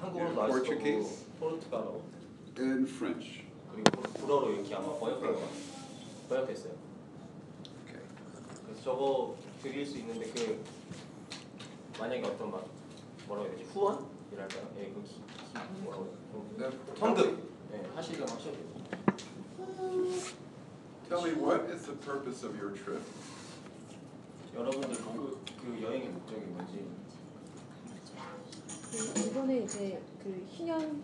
한국어로도 알 수 없고 포르투갈어 In French. 그리고 불어로 이렇게 아마 번역됐어요. Okay. 그래서 저거 드릴 수 있는데 그 만약에 어떤 막 뭐라고 해야 되지 후원이랄까요? 예, 그 뭐라고 성금 하시려면 하셔도 돼요. Tell me, what is the purpose of your trip? 여러분들 그 여행의 목적이 뭔지. 이번에 이제 그 희년인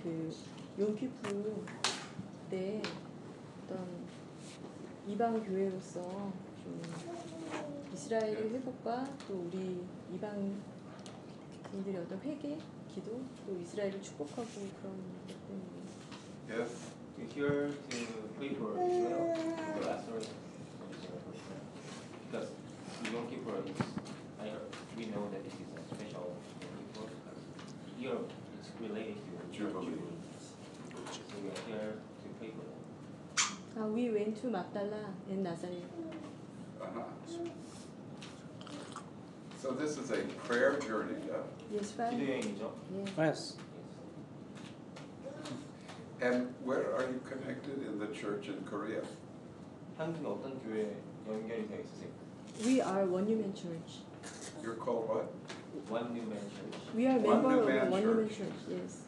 그 용피프 때 어떤 이방 교회로서 좀 이스라엘의 회복과 또 우리 이방인들의 어떤 회개, 기도, 또 이스라엘을 축복하고 그런 것 때문에. Yes. We're here to pray for Israel, for Lazarus, because Yom Kippur is, we know that this is a special Yom Kippur. Here it's related to Jubilee. So we are here to pray for them. We went to Magdala and Nazareth. So this is a prayer journey, yeah? Yes, right? 기도 여행이죠. Yes. And where are you connected in the church in Korea? 한국에 어떤 교회 연결이 되어 있으세요? We are One New Man Church. You're called what? One New Man Church. We are One member New of Man One New Man Church. Church. Yes.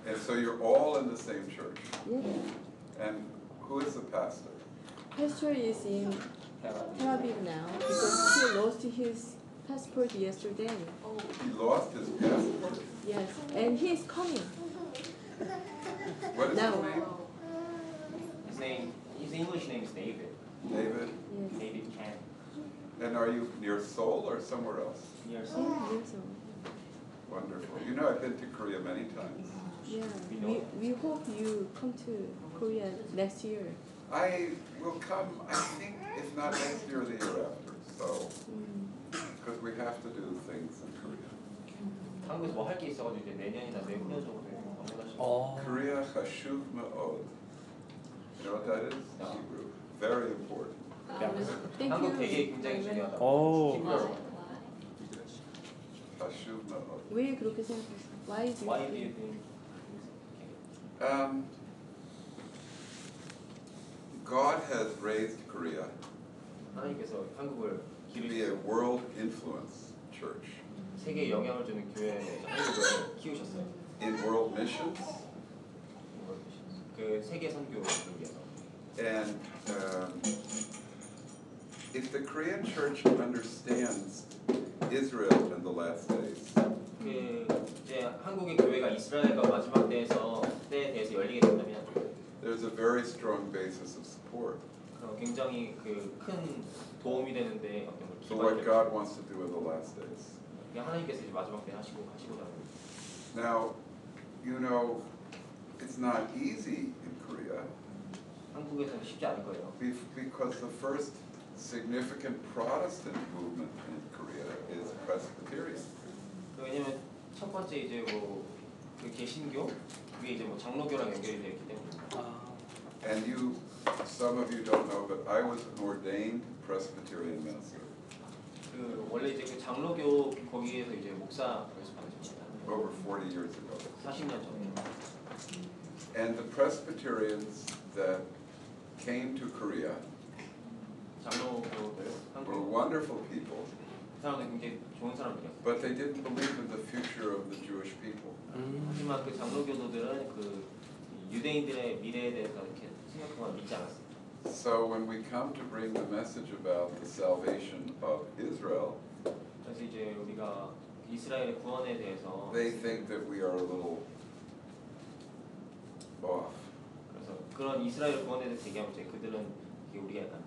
And so you're all in the same church. Yes. And who is the pastor? Pastor is in Tel Aviv now because he lost his passport yesterday. He lost his passport. Yes, and he is coming. What is Now. his name? His English name is David. David. Yes. David Ken. And are you near Seoul or somewhere else? Near Yeah, Seoul. yes, so. Wonderful. You know, I've been to Korea many times. Yeah, we hope you come to Korea next year. I will come, I think, if not next year, the year after. So, because we have to do things in Korea. 한국에서 뭐 할 게 있어가지고 이제 내년이나 내후년 정도에 방문하시고. Korea chashuv ma'od. You know what that is? No. Hebrew. Very important. Thank 한국 you. 되게 굉장히 중요하다. 오. Chashuv ma'od. 왜 그렇게 생각하세요? Why do Why do you think? God has raised Korea 하나님께서 한국을 to be a world influence church 세계에 영향을 주는 교회로 한국을 키우셨어요. in world missions 그 세계 선교를 위해서. and if the Korean church understands Israel in the last days, 그 이제 한국의 교회가 이스라엘과 마지막 때에 대해서 열리게 된다면 there's a very strong basis of support 굉장히 그 큰 도움이 되는데 어떤 for what God wants to do in the last days. 하나님께서 이제 마지막 때 하시고자 하는. Now, you know, it's not easy in Korea 한국에서는 쉽지 않을 거예요. because the first significant Protestant movement in Korea is Presbyterian. 왜냐면 첫 번째 이제 그 개신교 그게 이제 장로교랑 연결이 되어 있기 때문에. And you, some of you don't know, but I was an ordained Presbyterian minister. 그 원래 이제 그 장로교 거기에서 이제 목사 연습하셨습니다. Over 40 years ago. 40년 전에. And the Presbyterians that came to Korea 장로교들 were 한국 wonderful people, 사람들 굉장히 좋은 사람들이었어요. but they didn't believe in the future of the Jewish people. 하지만 그 장로교도들은 그 유대인들의 미래에 대해서 이렇게 생각하거나 믿지 않았어요. So when we come to bring the message about the salvation of Israel, 그래서 이제 우리가 이스라엘의 구원에 대해서 they think that we are a little off. 그래서 그런 이스라엘 구원에 대해서 얘기하면 이제 그들은 이게 우리가 약간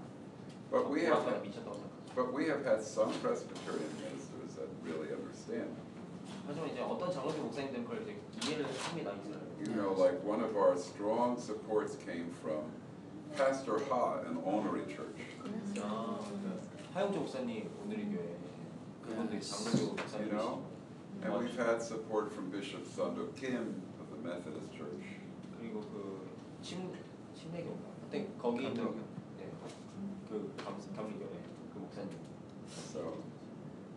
But we have 미쳤다고 생각해요. But we have had some Presbyterian ministers that really understand. 하지만 이제 어떤 장로교 목사님들은 그걸 이제 이해를 합니다, 이스라엘. You know, like one of our strong supports came from Pastor Ha in Onori Church. 하영조 목사님 오늘의 교회 그분도 장로교 You 목사님이시고. know, and we've had support from Bishop Sando Kim of the Methodist Church. 그리고 그 침례교인가? 하여튼 거기 있는 그 감리교회 그 목사님. So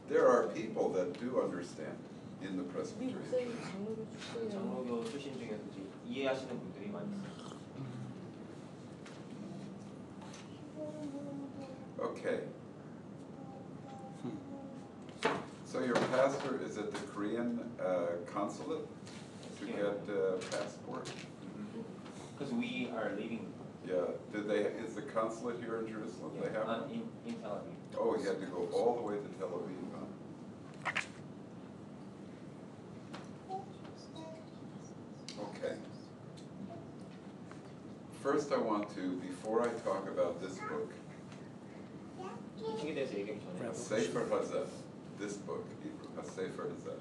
there are people that do understand. in the 우리 Presbyterian 목사님 Church. 장로교 출신이라고. 장로교 출신 중에서 이제 이해하시는 분들이 많이 있어요. Okay. So your pastor is at the Korean consulate to get a passport? Because we are living. Yeah. Did they? Is the consulate here in Jerusalem? They have one? in Tel Aviv. Oh, he had to go all the way to Tel Aviv, huh? Okay. First I want to, before I talk about this book, 이 책에 대해서 얘기하기 전에 Sefer Hazeh, this book, Hebrew, Sefer Hazeh.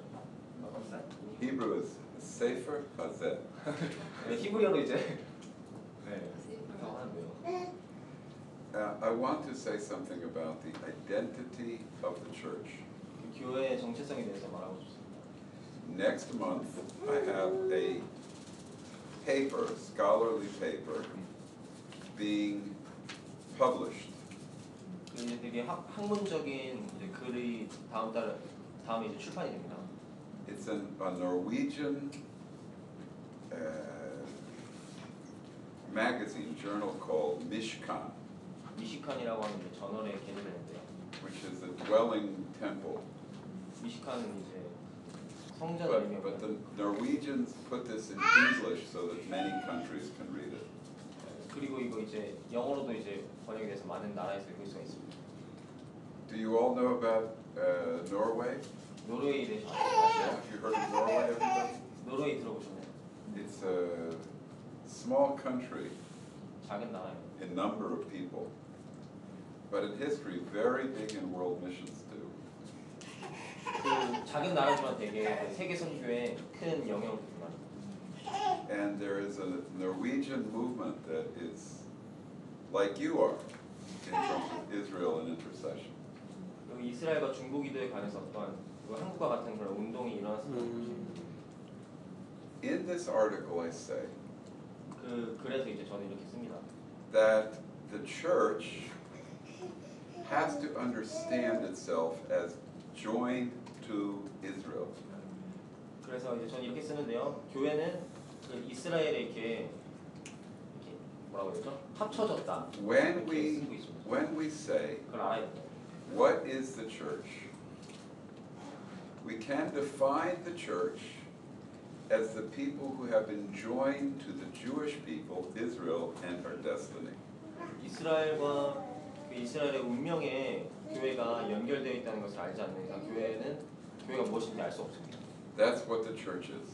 Hebrew is Sefer Hazeh. 네, 히브리어로 이제 네, 하는데요. I want to say something about the identity of the church. 그 교회의 정체성에 대해서 말하고 싶습니다. Next month, I have a paper, scholarly paper, being published. 그 이제 되게 학문적인 이제 글이 다음에 이제 출판이 됩니다. It's a Norwegian magazine, journal called Mishkan, 미시칸이라고 하는 이제 전월의 개념인데요. which is a dwelling temple. 미시칸은 이제 성전을 But the 의미하고 Norwegians put this in English so that many countries can read it. 그리고 이거 이제 영어로도 이제 번역이 돼서 많은 나라에서 읽을 수가 있습니다. Do you all know about Norway? 노르웨이 대해서 Have 아시죠? you heard of Norway, everybody? 노르웨이 들어보셨나요? It's a small country 작은 나라예요. in number of people, but in history very big in world missions too. 그 작은 나라지만 되게 그 세계 선교에 큰 영향을 줍니다. And there is a Norwegian movement that is like you are in terms of Israel and intercession. 그리고 이스라엘과 중보 기도에 관해서 어떤 그 한국과 같은 그런 운동이 일어났습니다. In this article I say 그 그래서 이제 저는 이렇게 씁니다. that the church has to understand itself as joined to Israel. 그래서 이제 저는 이렇게 쓰는데요. 교회는 그 이스라엘에 이렇게 뭐라고 그러죠? 합쳐졌다. When 이렇게 we 쓰고 있습니다. when we say 그걸 알아야 돼요. what is the church, we can define the church as the people who have been joined to the Jewish people, Israel, and our destiny. 이스라엘과 그 이스라엘의 운명에 교회가 연결되어 있다는 것을 알지 않는 이상 교회가 무엇인지 알 수 없습니다. That's what the church is.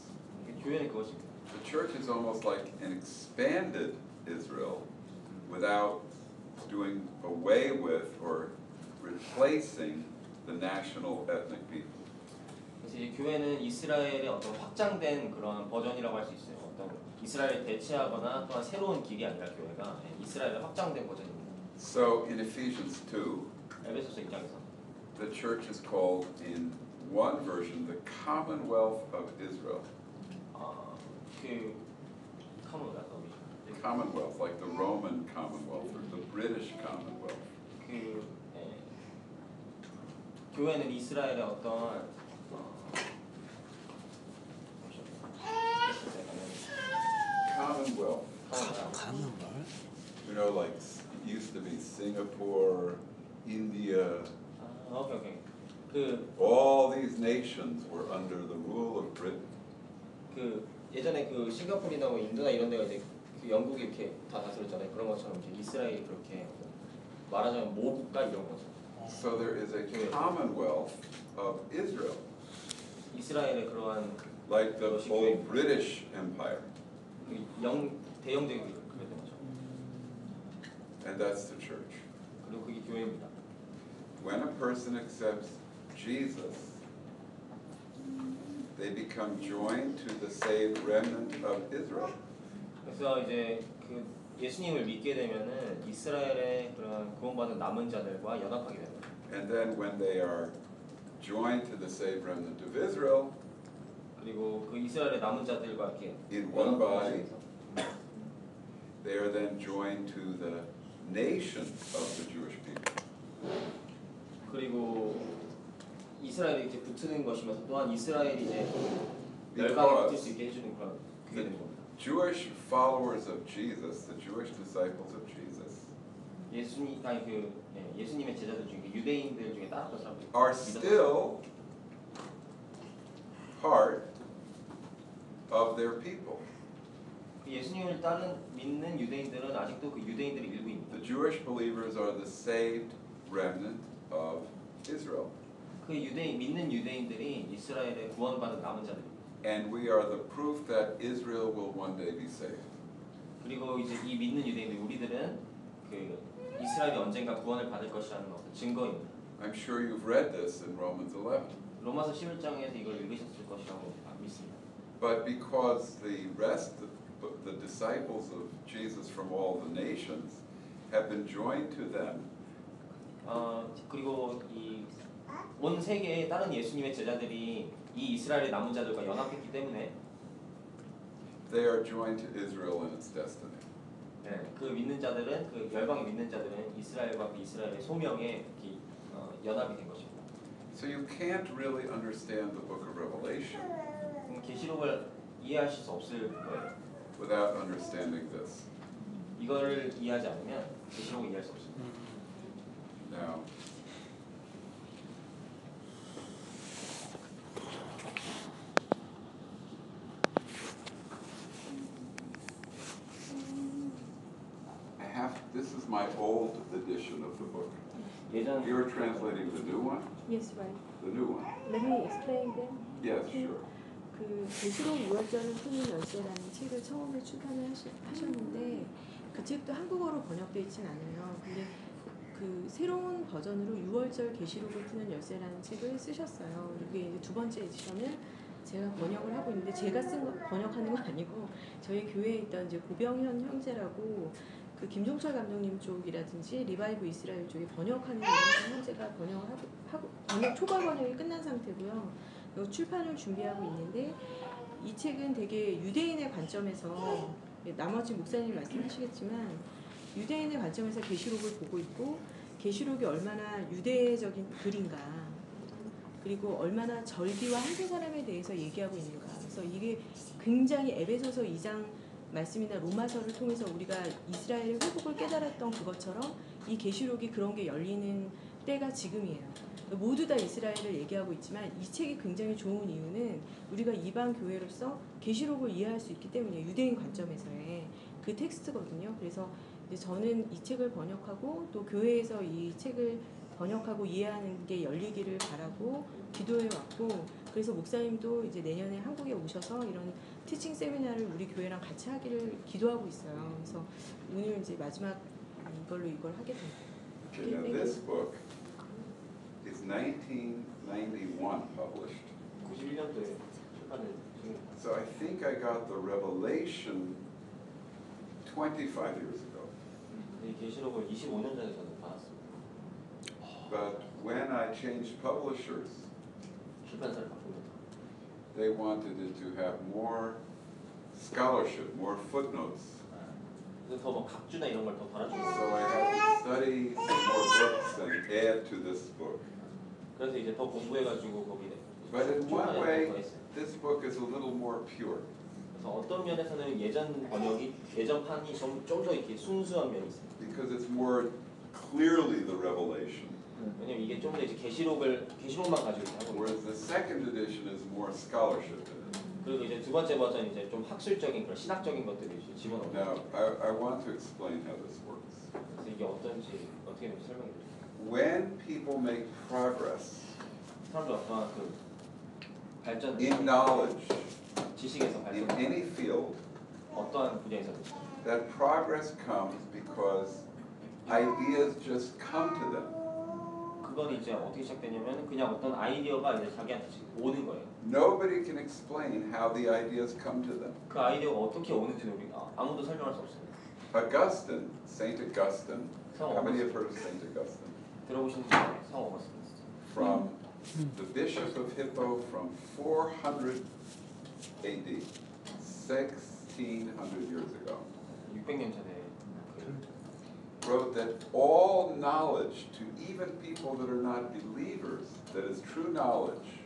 교회는 그것입니다. The church is almost like an expanded Israel without doing away with or replacing the national ethnic people. 그래서 이 교회는 이스라엘의 어떤 확장된 그런 버전이라고 할 수 있어요. 어떤 이스라엘을 대체하거나 또한 새로운 길이 아니라 교회가 이스라엘의 확장된 버전입니다. So in Ephesians 2, 에베소서 2장에서 the church is called in one version the Commonwealth of Israel. 그 카모가 Commonwealth, like the Roman Commonwealth or the British Commonwealth. 그 교회는 이스라엘의 어떤 Commonwealth. You know, like it used to be Singapore, India. 오케이. 그 All these nations were under the rule of Britain. 그 예전에 그 싱가포르나 뭐 인도나 이런 데가 이제 그 영국이 이렇게 다 다스렸잖아요. 그런 것처럼 이제 이스라엘이 그렇게 말하자면 모국가 이런 거죠. So there is a Commonwealth of Israel, 이스라엘의 그러한 like the old British Empire, 그 대영제국이 그랬던 거죠. and that's the church. 그리고 그게 교회입니다. When a person accepts Jesus, they become joined to the saved remnant of Israel. 그래서 이제 그 예수님을 믿게 되면은 이스라엘의 그런 구원받은 남은 자들과 연합하게 됩니다. And then when they are joined to the saved remnant of Israel, 그리고 그 이스라엘의 남은 자들과 이렇게 in one body, 연합하면서 they are then joined to the nation of the Jewish people. 그리고 이스라엘에 이제 붙는 것이면서 또한 이스라엘이 이제 열방에 붙을 수 있게 해주는 그런 그게 되는 겁니다. Jewish followers of Jesus, the Jewish disciples of Jesus, 예수님의 제자들 중에 유대인들 중에 따랐던 사람들 are still part of their people. 예수님을 믿는 유대인들은 아직도 그 유대인들의 일부입니다. The Jewish believers are the saved remnant of Israel. 그 믿는 유대인들이 이스라엘의 구원받은 남은 자들입니다. And we are the proof that Israel will one day be saved. 그리고 이제 이 믿는 유대인들 우리들은 그 이스라엘이 언젠가 구원을 받을 것이라는 어떤 증거입니다. I'm sure you've read this in Romans 11. 로마서 11장에서 이걸 읽으셨을 것이라고 믿습니다. But because the rest of the disciples of Jesus from all the nations have been joined to them, 그리고 이 온 세계의 다른 예수님의 제자들이 이 이스라엘의 남은 자들과 연합했기 때문에 they are joined to Israel in its destiny. 네, 그 믿는 자들은 그 열방의 믿는 자들은 이스라엘과 그 이스라엘의 소명에 연합이 된 것입니다. So you can't really understand the book of Revelation 계시록을 이해하실 수 없을 거예요. without understanding this. 이거를 이해하지 않으면 계시록을 이해할 수 없습니다. Now, this is my old edition of the book. You're translating the new one? Yes, right. The new one. Let me explain them. Yes, sure. 그 계시록 6월절을 푸는 열쇠라는 책을 처음에 출간을 하셨는데 그 책도 한국어로 번역되어 있진 않아요. 근데 그 새로운 버전으로 6월절 계시록을 푸는 열쇠라는 책을 쓰셨어요. 이게 이제 두 번째 에디션을 제가 번역을 하고 있는데 제가 쓴 거 번역하는 건 아니고 저희 교회에 있던 이제 고병현 형제라고 그 김종철 감독님 쪽이라든지 리바이브 이스라엘 쪽에 번역하는 분이 현재가 번역을 하고 번역 초과 번역이 끝난 상태고요. 출판을 준비하고 있는데 이 책은 되게 유대인의 관점에서 나머지 목사님이 말씀하시겠지만 유대인의 관점에서 계시록을 보고 있고 계시록이 얼마나 유대적인 글인가 그리고 얼마나 절기와 한국 사람에 대해서 얘기하고 있는가. 그래서 이게 굉장히 에베소서 2장 말씀이나 로마서를 통해서 우리가 이스라엘의 회복을 깨달았던 그것처럼 이 계시록이 그런 게 열리는 때가 지금이에요. 모두 다 이스라엘을 얘기하고 있지만 이 책이 굉장히 좋은 이유는 우리가 이방 교회로서 계시록을 이해할 수 있기 때문이에요. 유대인 관점에서의 그 텍스트거든요. 그래서 이제 저는 이 책을 번역하고 또 교회에서 이 책을 번역하고 이해하는 게 열리기를 바라고 기도해 왔고 그래서 목사님도 이제 내년에 한국에 오셔서 이런 티칭 세미나를 우리 교회랑 같이 하기를 기도하고 있어요. 그래서 오늘 이제 마지막 이걸로 이걸 하게 됩니다. Okay, now this book is 1991 published. 91년도에 출판을 중입니다. So I think I got the Revelation 25 years ago. 이 계시록을 25년 전에 저는 받았습니다. But when I changed publishers, 출판사를 바꿉니다. they wanted it to have more scholarship, more footnotes. 그래서 더 뭐 각주나 이런 걸 더 달아주고. So I had to study some more books and add to this book. 그래서 이제 더 공부해가지고 거기에. But in one way, this book is a little more pure. 그래서 어떤 면에서는 예전 번역이 예전판이 좀 더 이렇게 순수한 면이 있습니다. Because it's more clearly the revelation. 왜냐면 이게 좀 더 이제 계시록만 가지고 이렇게 하고. Whereas the second edition is more scholarship in it. 그리고 이제 두 번째 버전 이제 좀 학술적인 그런 신학적인 것들이 이제 집어넣어요. Now, I want to explain how this works. 그래서 이게 어떤지 어떻게 설명해 드릴까요? When people make progress 사람들 어떠한 그 발전, in knowledge, 지식에서 in 발전, any field, 어떠한 분야에서든 that progress comes because ideas just come to them. 그건 이제 어떻게 시작되냐면 그냥 어떤 아이디어가 이제 자기한테 오는 거예요. Nobody can explain how the ideas come to them. 그 아이디어가 어떻게 오는지는 우리가 아무도 설명할 수 없습니다. Augustine, Saint Augustine, how many have heard of Saint Augustine? 들어보신 분 성 어거스틴 From the Bishop of Hippo from 400 AD, 1600 years ago. 600년 전에 wrote that all knowledge, to even people that are not believers, that is true knowledge,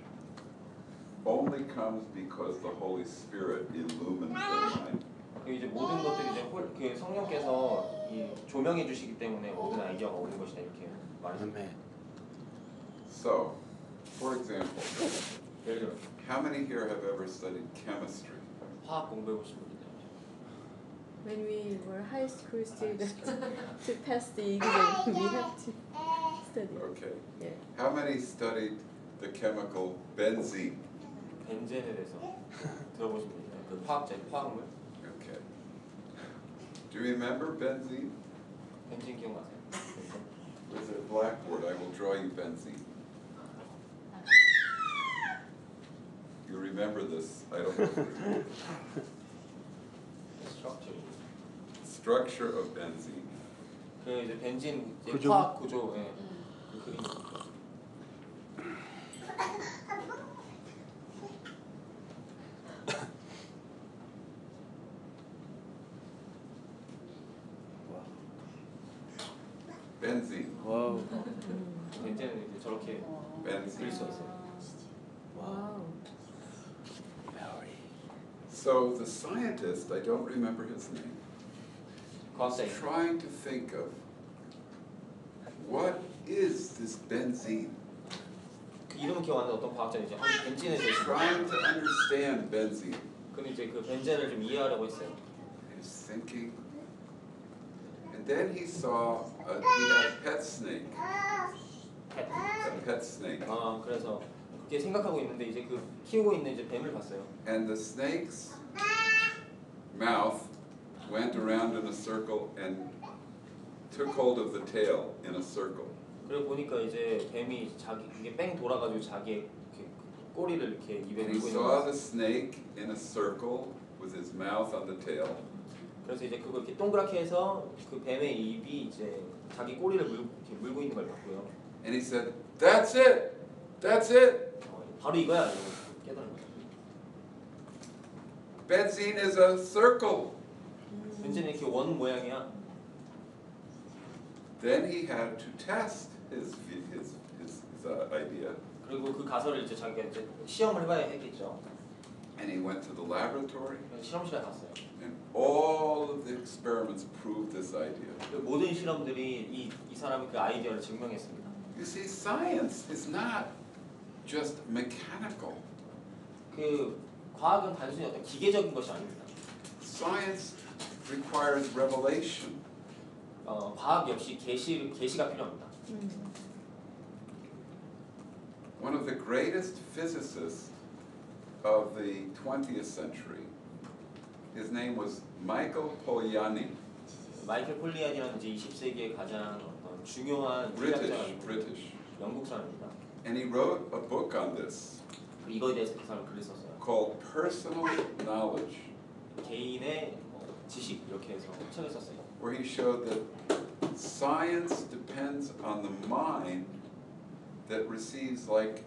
only comes because the Holy Spirit illumines their mind. 그 이제 모든 것들이 이제 그 성령께서 이 조명해 주시기 때문에 모든 아이디어가 오는 것이다 이렇게 말했습니다. So, for example, 예를 들어 how many here have ever studied chemistry? 화학 공부해 보신 분이 있나요? When we were high school students, to pass the exam, we have to study. Okay. Yeah. How many studied the chemical benzene? 벤젠에 대해서 들어보신 분이 있나요? 그 화학물? Okay. Do you remember benzene? 벤젠 기억나세요? With a blackboard, I will draw you benzene. You remember this? I don't know. Structure of benzene. 그 이제 벤진 이제 구조? 화학 구조, 예. 그 그림. Benzene. 와우. 벤젠은 이제 저렇게 그릴 수 Benzene. 있어요. 와우. So the scientist, I don't remember his name, was 과학자인 trying to think of what is this benzene? 그 이름은 기억 안 나는 어떤 과학자이죠. 벤진에 대해서. Trying to understand benzene. 근데 이제 그 벤젠을 좀 이해하려고 했어요. He was thinking, and then he saw he had a pet snake. A pet snake. 아 그래서 그렇게 생각하고 있는데 이제 그 키우고 있는 이제 뱀을 봤어요. And the snake's mouth went around in a circle and took hold of the tail in a circle. 그리고 보니까 이제 뱀이 자기 이게 뺑 돌아가지고 자기의 이렇게 꼬리를 이렇게 입에 And he 물고 있는 saw 거예요. the snake in a circle with his mouth on the tail. 그래서 이제 그걸 이렇게 동그랗게 해서 그 뱀의 입이 이제 자기 꼬리를 이렇게 물고 있는 걸 봤고요. And he said, "That's it. That's it. 바로 이거야. 이거 깨달은 거죠. Benzene is a circle." 벤젠이 이렇게 원 모양이야. Then he had to test his idea. 그리고 그 가설을 이제 자기가 이제 시험을 해봐야 했겠죠. And he went to the laboratory, 그래서 실험실에 갔어요. and all of the experiments proved this idea. 그 모든 실험들이 이 사람의 그 아이디어를 증명했습니다. You see, science is not just mechanical. 그 과학은 단순히 어떤 기계적인 것이 아닙니다. Science requires revelation. 과학 역시 계시가 필요합니다. One of the greatest physicists of the 20th century, his name was Michael Polanyi. 마이클 폴리안이라는 이제 20세기의 가장 어떤 중요한 물리학자가 있고 British. 영국 사람입니다. And he wrote a book on this 이거에 대해서 그 사람 글을 썼어요. called Personal Knowledge, 개인의 지식 이렇게 해서 책을 썼어요. where he showed that science depends on the mind that receives like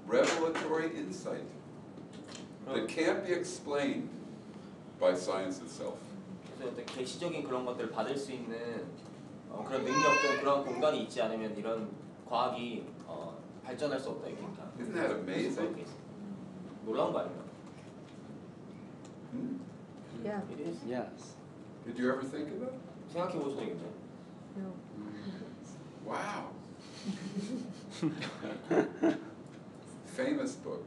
revelatory insight that can't be explained by science itself. 그래서 어떤 계시적인 그런 것들을 받을 수 있는 그런 능력들, 그런 공간이 있지 않으면 이런 과학이 발전할 수 없다 이렇게. Isn't that amazing? 놀라운 거 아닌가? Yeah. It is. Yes. Did you ever think of that? 생각해 보신 적 있나요? No. Wow. Famous book.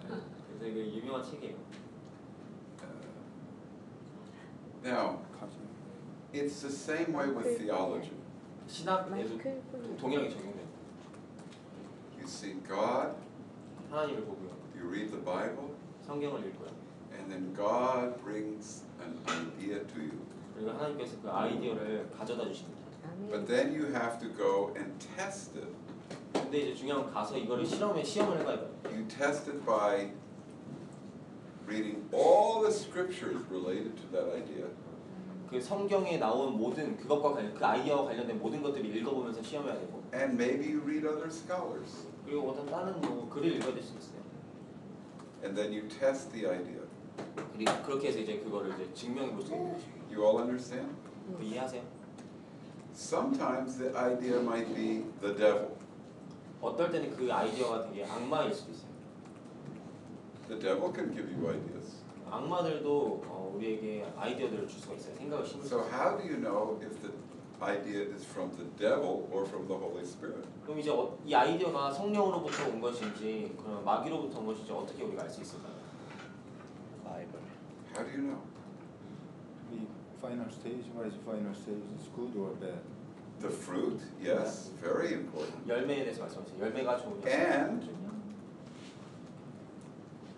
그래서 이게 유명한 책이에요. Now, it's the same way with theology. 신학에도 마이클 폴리. 동일하게 적용돼요. You see God, 하나님을 보고요. you read the Bible, 성경을 읽고요. and then God brings an idea to you. 그리고 하나님께서 그 아이디어를 가져다 주십니다. But then you have to go and test it. 근데 이제 중요한 건 가서 이거를 시험을 해봐야 돼요. You test it by reading all the scriptures related to that idea. 그 성경에 나온 모든 그것과 그 아이디어와 관련된 모든 것들을 읽어보면서 시험해야 되고. And maybe you read other scholars. 그리고 어떤 다른 뭐 글을 읽어야 될 수 있어요. And then you test the idea. 그리고 그렇게 해서 이제 그거를 이제 증명해 볼 수 있는 것이고. You all understand? 그 이해하세요? Sometimes the idea might be the devil. 어떨 때는 그 아이디어가 되게 악마일 수도 있어요. The devil can give you ideas. 악마들도 우리에게 아이디어들을 줄 수가 있어요. 생각을 심을 수 So 있어요. how do you know if the idea is from the devil or from the Holy Spirit? 그럼 이제 이 아이디어가 성령으로부터 온 것인지 그럼 마귀로부터 온 것인지 어떻게 우리가 알 수 있을까요? 바이블. How do you know? The final stage, what is the final stage? Is good or bad? The fruit, yes, very important. 열매에 대해서 말씀하세요. 열매가 좋으냐? And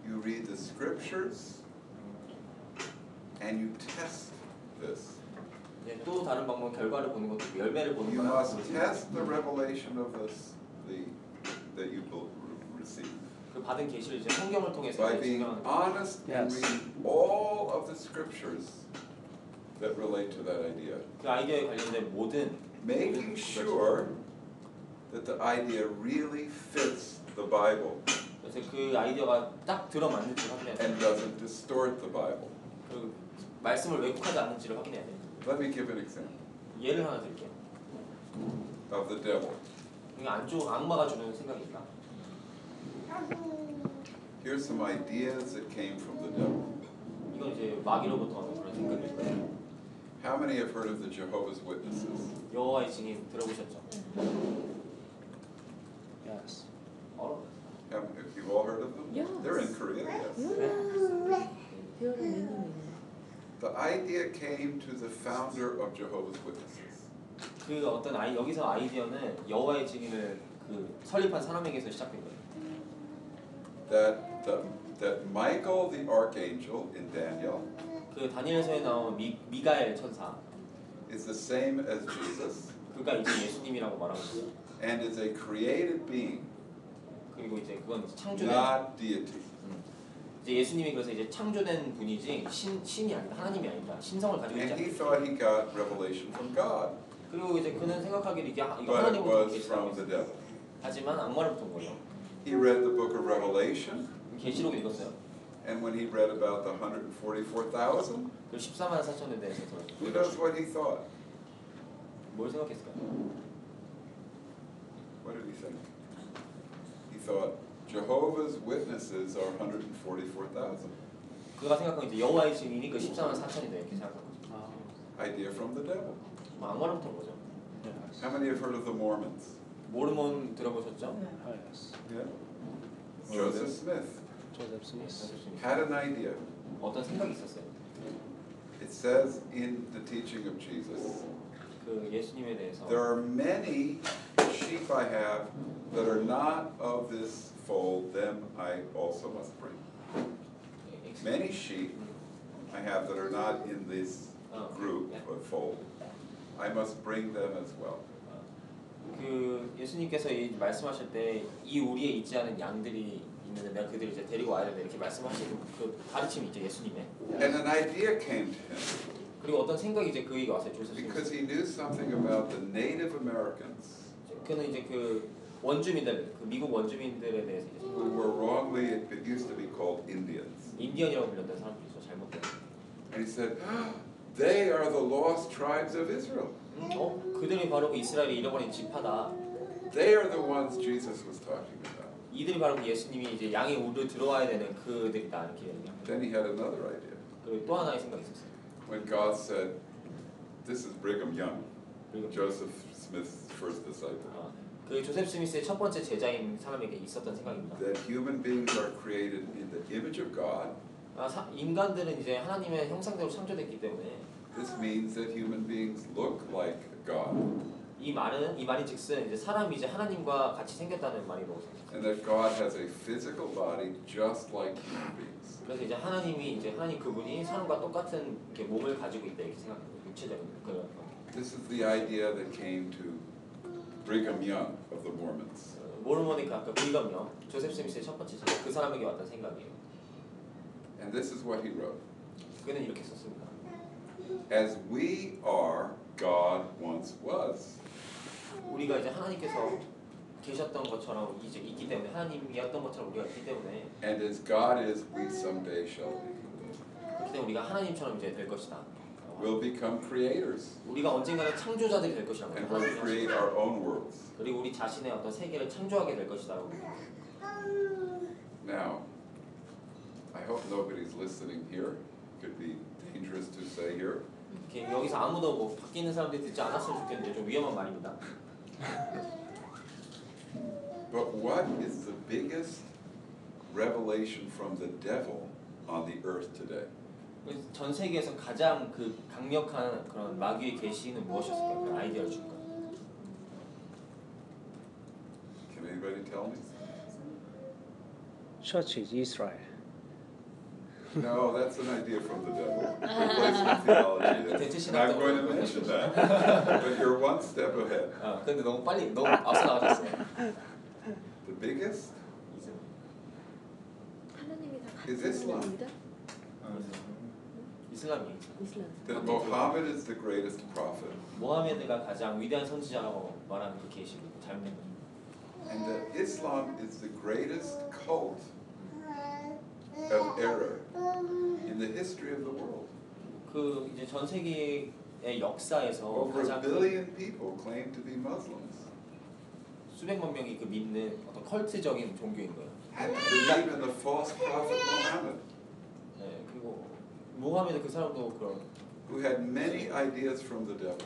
you read the scriptures and you test this. 네, 또 다른 방법은 결과를 보는 것도 있고 열매를 보는 You 거야. must test the revelation of this, that you receive 그 받은 계시를 이제 성경을 통해서 by being 증명하는 거예요. honest and Yes. reading all of the scriptures that relate to that idea, 그 아이디어에 관련된 모든 making sure that the idea really fits the Bible 그래서 그 아이디어가 딱 들어맞는지 확인해야 돼요. and doesn't distort the Bible. 그 말씀을 왜곡하지 않는지를 확인해야 돼요. Let me give an example 예를 하나 드릴게요. of the devil. 이게 안 좋은 악마가 주는 생각입니다. Here's some ideas that came from the devil. 이건 이제 마귀로부터 오는 그런 생각일 거예요. How many have heard of the Jehovah's Witnesses? 여호와의 증인 들어보셨죠? Yes. Have you all heard of them? Yes. They're in Korea, yes. 배우는 내는 The idea came to the founder of Jehovah's Witnesses. 그 어떤 여기서 아이디어는 여호와의 증인을 그 설립한 사람에게서 시작된 거예요. That Michael the archangel in Daniel 그 다니엘서에 나온 미가엘 천사 is the same as Jesus 그가 이제 예수님이라고 말하고 있어요. and is a created being, 그리고 이제 그건 창조된 not deity. 이제 예수님이 그래서 이제 창조된 분이지 신이 아니다 하나님이 아니다 신성을 가지고 있지 And he 않다. thought he got revelation from God, 그리고 이제 그는 생각하기를 이거 but it 하나님부터 온 was 계시라고 from the 했어요. devil. 하지만 악마로부터 온 거예요. He read the book of Revelation, 계시록 읽었어요. and when he read about the 144,000, 그 14만 4천에 대해서 who knows what he thought? 뭘 생각했을까요? What did he think? He thought Jehovah's Witnesses are 144,000. 그가 생각한 이제 여호와의 증인이 그 14만 4천이다 이렇게 생각한 거죠. Idea from the devil. 악마로부터 온 거죠. Yes. How many have heard of the Mormons? 모르몬 들어보셨죠? Oh, yes. Yeah. Joseph Smith Joseph Smith. had an idea. 어떤 생각이 있었어요? It says in the teaching of Jesus, 그 예수님에 대해서 there are many sheep I have that are not of this fold, them I also must bring. Many sheep I have that are not in this group or fold, I must bring them as well. 그 예수님께서 이 말씀하실 때 이 우리에 있지 않은 양들이 있는데 내가 그들을 이제 데리고 와야 된다 이렇게 말씀하시는 그 가르침이 있죠 예수님의. And an idea came to him 그리고 어떤 생각이 이제 그에게 왔어요 조셉 because 스미스. he knew something about the Native Americans 그는 이제 그 원주민들 그 미국 원주민들에 대해서 이제 who were wrongly, it used to be called Indians. 인디언이라고 불렸던 사람들이죠 잘못된. And he said, they are the lost tribes of Israel. 그들이 바로 그 이스라엘의 잃어버린 지파다. They are the ones Jesus was talking about. 이들이 바로 그 예수님이 이제 양의 우르 들어와야 되는 그들이다 이렇게 얘기합니다. Then he had another idea. 그리고 또 하나의 생각이 있었어요. When God said, this is Brigham Young, 그리고 Joseph Smith's first disciple, 그 조셉 스미스의 첫 번째 제자인 사람에게 있었던 생각입니다. that human beings are created in the image of God. 인간들은 이제 하나님의 형상대로 창조됐기 때문에 This means that human beings look like God. 이 말인즉슨 이제 사람이 이제 하나님과 같이 생겼다는 말이라고 생각해요. And that God has a physical body just like human beings. 그래서 이제 하나님 그분이 사람과 똑같은 이렇게 몸을 가지고 있다 이렇게 생각해요. 육체적인 그런. This is the idea that came to Brigham Young of the Mormons. 모르몬이 아까 브리검요 조셉 스미스의 첫 번째 제자 그 사람에게 왔던 생각이에요. And this is what he wrote. 그는 이렇게 썼습니다. As we are, God once was. 우리가 이제 하나님께서 계셨던 것처럼 이제 있기 때문에 하나님이었던 것처럼 우리가 있기 때문에 And as God is, we someday shall be. 그렇기 때문에 우리가 하나님처럼 이제 될 것이다. We'll become creators 우리가 언젠가는 창조자들이 될 것이라고 and we'll create 하나님이 our own worlds. 그리고 우리 자신의 어떤 세계를 창조하게 될 것이다라고. Now, I hope nobody's listening here. Could be dangerous to say here. 이렇게 여기서 아무도 뭐 밖에 있는 사람들이 듣지 않았으면 좋겠는데 좀 위험한 말입니다. But what is the biggest revelation from the devil on the earth today? 전 세계에서 가장 그 강력한 그런 마귀의 계시는 무엇이었을까요? 그 아이디어를 준 것. Can anybody tell me? Church is Israel. No, that's an idea from the devil. Replacement theology. And I'm going to mention that. But you're one step ahead. 아, 근데 너무 빨리 너무 앞서 나가셨어요. The biggest 하나님이 다 Is 같은 Islam. 하나님이다? 이슬람이 이슬람. that Muhammad is the greatest prophet. 모하메드가 가장 위대한 선지자라고 말하는 그 계시를 잘못된 거죠. And that Islam is the greatest cult of error in the history of the world. 그 이제 전 세계의 역사에서 Over a 가장 billion people claim to be Muslims 수백만 명이 그 믿는 어떤 컬트적인 종교인 거예요. and believe in the false prophet Muhammad, 네, 그리고 모하메드 그 사람도 그런 who had many ideas from the devil,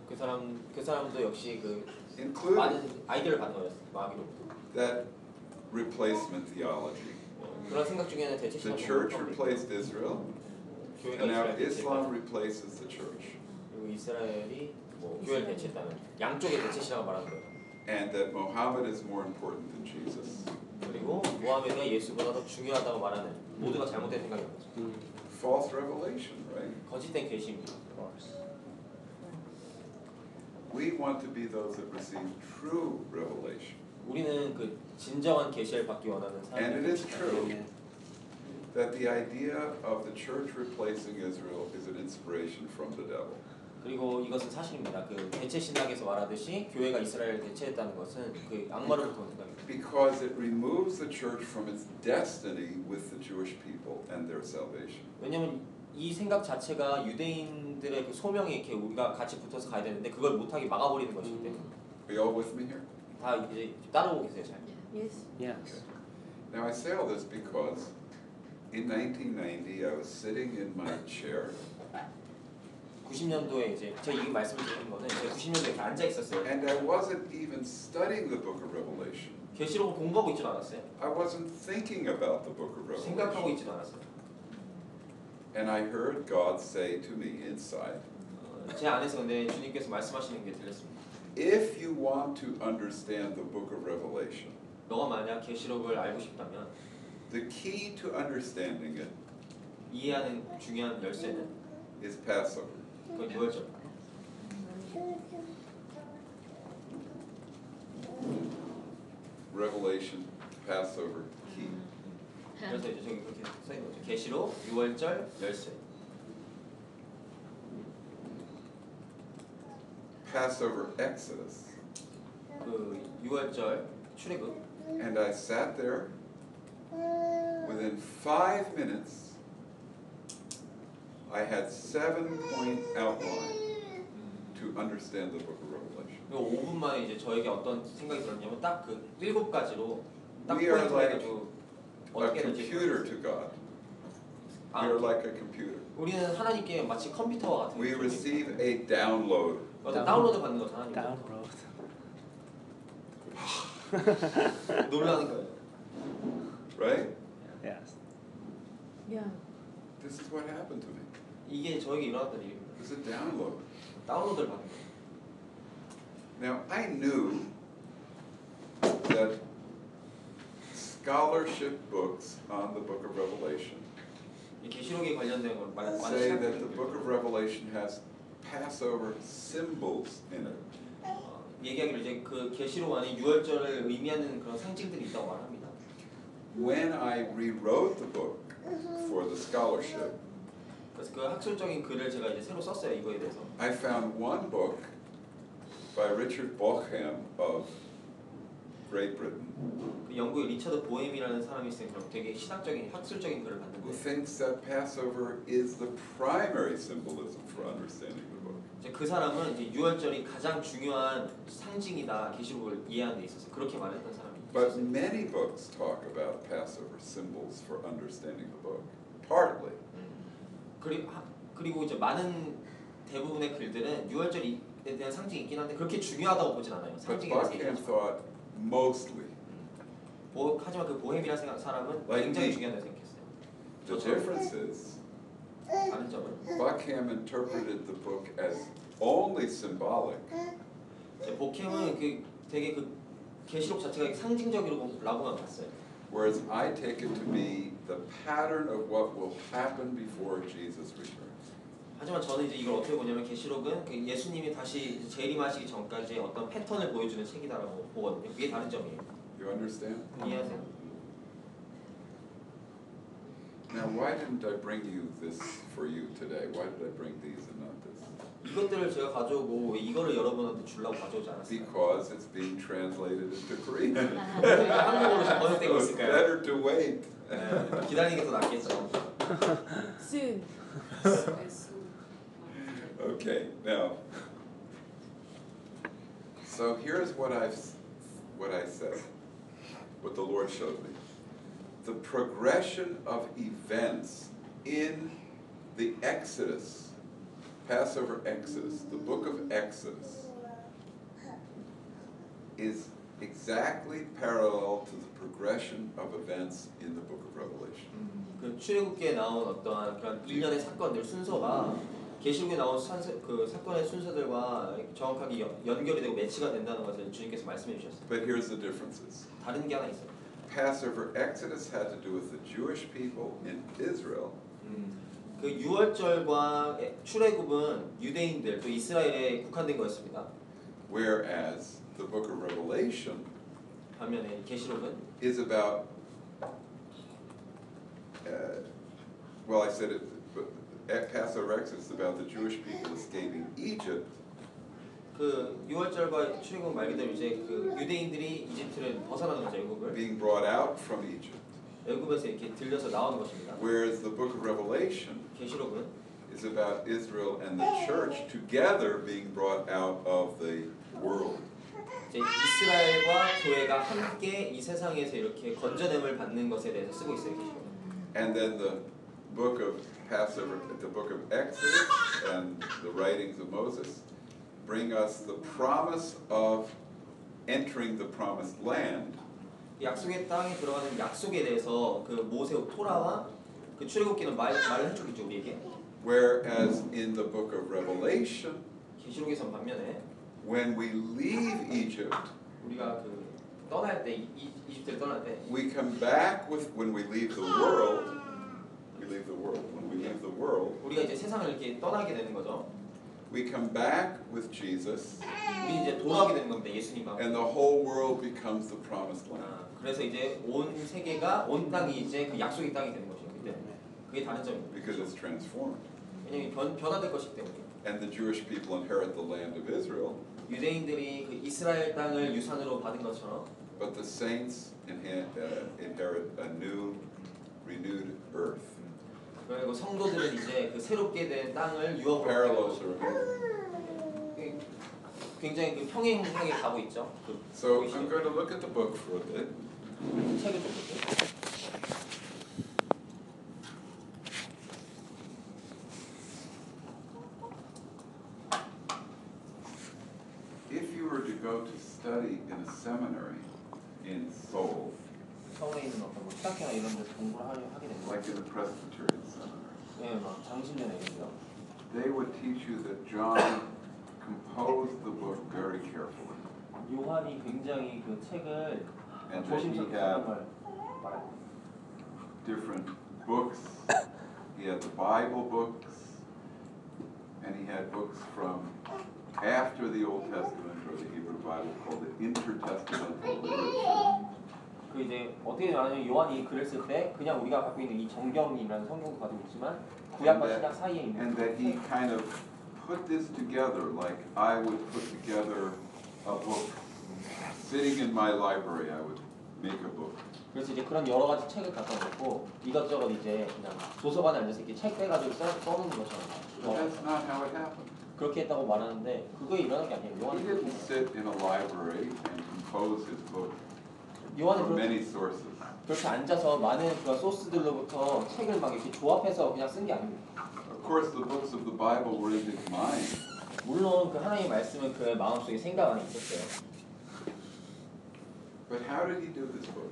그 사람도 역시 그 including 많은 아이디어를 받는 거였어요. 마귀로부터. that replacement theology. 그런 생각 중에는 대체 The 신앙 church replaced Israel, 교회가 and now 이스라엘 Islam 대체했다는 replaces the church. 그리고 이스라엘이 뭐 교회를 대체했다는 양쪽의 대체 신앙을 말하는 거예요. And that Muhammad is more important than Jesus. 그리고 모하메드가 예수보다 더 중요하다고 말하는 모두가 잘못된 생각인 거죠. False revelation, right? 거짓된 계시입니다. We want to be those that receive true revelation. 우리는 그 진정한 계시를 받기 원하는 And it is 사람들입니다. true that the idea of the church replacing Israel is an inspiration from the devil. 그리고 이것은 사실입니다. 그 대체 신학에서 말하듯이 교회가 이스라엘을 대체했다는 것은 그 악마로부터 온 생각입니다. Because it removes the church from its destiny with the Jewish people and their salvation. 왜냐하면 이 생각 자체가 유대인들의 그 소명에 이렇게 우리가 같이 붙어서 가야 되는데 그걸 못하게 막아버리는 것이기 때문에 Are you all with me here? 다 이제 따라오고 계세요, 잘. Yes. Yes. Now I say all this because in 1990 I was sitting in my chair 90년도에 이제 제가 이 말씀을 드리는 거는 제가 90년도에 이렇게 앉아 있었어요. and I wasn't even studying the book of Revelation. 계시록을 공부하고 있지도 않았어요. I wasn't thinking about the book of 생각하고 Revelation. 있지도 않았어요. And I heard God say to me inside, 제 안에서 근데 주님께서 말씀하시는 게 들렸습니다. if you want to understand the book of Revelation, 너가 만약 계시록을 알고 싶다면 the key to understanding it 이해하는 중요한 열쇠는 is Passover. 그건 유월절. Revelation, Passover, key. 그래서 이제 저기 그렇게 써 있는 거죠. 계시록, 유월절, 열쇠. Passover Exodus. 그 유월절 출애굽. And I sat there. Within 5 minutes, I had 7-point outline to understand the book of Revelation. 그리고 5분 만에 이제 저에게 어떤 생각이 들었냐면 딱 그 7가지로 딱 We are 포인트를 like 해가지고 A 어떻게 될지. computer to God. We 아, are like a computer. 우리는 하나님께 마치 컴퓨터와 같은 We 존재입니다. receive a download. 어떤 다운로드 받는 거죠 하나님. Download. 놀라는 거예요. Right? Yes. Yeah. This is what happened to me. 이게 저에게 일어났던 일입니다. It was a download. 다운로드를 받는 거예요. Now, I knew that scholarship books on the book of Revelation 이 계시록에 관련된 걸 많이 say that the 시작했는데 book of Revelation has Passover symbols in it. 얘기하기를 이제 그 계시록 안에 유월절을 의미하는 그런 상징들이 있다고 말합니다. When I rewrote the book for the scholarship, 그래서 그 학술적인 글을 제가 이제 새로 썼어요 이거에 대해서. I found one book by Richard Bockham of Great Britain, 그 영국의 리처드 보햄이라는 사람이 쓴 그런 되게 신학적인 학술적인 글을 who 봤는데 thinks that Passover is the primary symbolism for understanding the book. 이제 그 사람은 이제 유월절이 가장 중요한 상징이다 계시록을 이해하는 데 있어서 그렇게 말했던 사람이 But 있었어요. many books talk about Passover symbols for understanding the book, partly. 그리고 이제 많은 대부분의 글들은 유월절에 대한 상징이 있긴 한데 그렇게 중요하다고 보진 않아요. But 상징에 대해서 Buckham 얘기하죠. thought mostly. 하지만 그 보햄이라는 사람은 Like 굉장히 me. 중요하다고 생각했어요. The difference is 다른 점은 Buckham interpreted the book as only symbolic, 이제 복햄은 그 되게 그 계시록 자체가 상징적이라고만 봤어요. whereas I take it to be the pattern of what will happen before Jesus returns. 하지만 저는 이제 이걸 어떻게 보냐면 계시록은 그 예수님이 다시 재림하시기 전까지의 어떤 패턴을 보여주는 책이다라고 보거든요. 그게 다른 점이에요. You understand? 이해하세요? Now, why didn't I bring you this for you today? Why did I bring these and not this? 이것들을 제가 가져오고 왜 이거를 여러분한테 주려고 가져오지 않았어요? Because it's being translated into Korean. 그러니까 한국어로 지금 번역되고 So it's 있을까요? better to wait. 네, 기다리는 게 더 낫겠죠. soon. Okay, now. So here's what I said, what the Lord showed me. The progression of events in the Exodus, Passover Exodus, the book of Exodus, is exactly parallel to the progression of events in the book of Revelation. 그 출애굽기에 나온 어떠한 그런 일련의 사건들 순서가 계시록에 나온 그 사건의 순서들과 정확하게 연결이 되고 매치가 된다는 것을 주님께서 말씀해 주셨어요. But here's the differences. 다른 게 하나 있어요. Passover Exodus had to do with the Jewish people in Israel. 그 유월절과 출애굽은 유대인들 또 이스라엘에 국한된 거였습니다. Whereas the book of Revelation 반면에 계시록은 is about, well, I said it, but Passover Exodus is about the Jewish people escaping Egypt. 그 유월절과 출애굽 말 그대로 이제 그 유대인들이 이집트를 벗어나는 거죠, 애굽을. Being brought out from Egypt. 애굽에서 이렇게 들려서 나오는 것입니다. Whereas the book of Revelation 계시록은 is about Israel and the church together being brought out of the world. 이제 이스라엘과 교회가 함께 이 세상에서 이렇게 건져냄을 받는 것에 대해서 쓰고 있어요, 계시록은. And then the book of Passover, the book of Exodus and the writings of Moses bring us the promise of entering the promised land. 약속의 땅에 들어가는 약속에 대해서 그 모세 토라와 그 출애굽기는 말을 해주겠죠, 우리에게. Whereas in the book of Revelation, 계시록에선 반면에 when we leave Egypt, 우리가 그 떠날 때 이집트를 떠날 때 we come back with, when we leave the world, when we leave the world, 우리가 이제 세상을 이렇게 떠나게 되는 거죠. we come back with Jesus, 우리 이제 돌아오게 되는 겁니다, 예수님과. and the whole world becomes the promised land. 그래서 이제 온 세계가 온 땅이 이제 그 약속의 땅이 되는 것이죠. 그때 그게 다른 점입니다. Because it's transformed. 왜냐하면 변화될 것이기 때문에. And the Jewish people inherit the land of Israel, 유대인들이 그 이스라엘 땅을 유산으로 받은 것처럼, but the saints inherit a new, renewed earth. 그리고 성도들은 이제 그 새롭게 된 땅을 유업으로 받는 Parallels 것이죠. are 굉장히 그 평행하게 가고 있죠. 그 So I'm going to look at the book for a bit. 책을 좀 볼게요. If you were to go to study in a seminary in Seoul, 서울에 있는 어떤 뭐 신학회나 이런 데서 공부를 하게 되는 like 거예요. in the Presbyterian seminary, 예, 막 장신대나 이런 데요. they would teach you that John composed the book very carefully. 요한이 굉장히 그 책을 And that he 조심스럽게 had 쓰는 걸 말해요. different books. He had the Bible books, and he had books from after the Old Testament or the Hebrew Bible called the intertestamental literature. 그 이제 어떻게 말하냐면 요한이 글을 쓸 때 그냥 우리가 갖고 있는 이 정경이라는 성경도 가지고 있지만 구약과 신약 사이에 있는 And that he kind of put this together like I would put together a book. sitting in my library, I would make a book. 그래서 이제 그런 여러 가지 책을 갖다 놓고 이것저것 이제 그냥 도서관에 앉아서 이렇게 책 빼가지고 써놓는 것처럼. But that's not how it happened. 그렇게 했다고 말하는데 그거에 일어난 게 아니에요. He 요한은 didn't sit in a library and compose his book 요한은 from 그렇게, many sources. 그렇게 앉아서 많은 그런 소스들로부터 책을 막 이렇게 조합해서 그냥 쓴 게 아닙니다. Of course, the books of the Bible were in his mind. 물론 그 하나님의 말씀은 그의 마음속에 생각 안에 있었어요. But how did he do this book?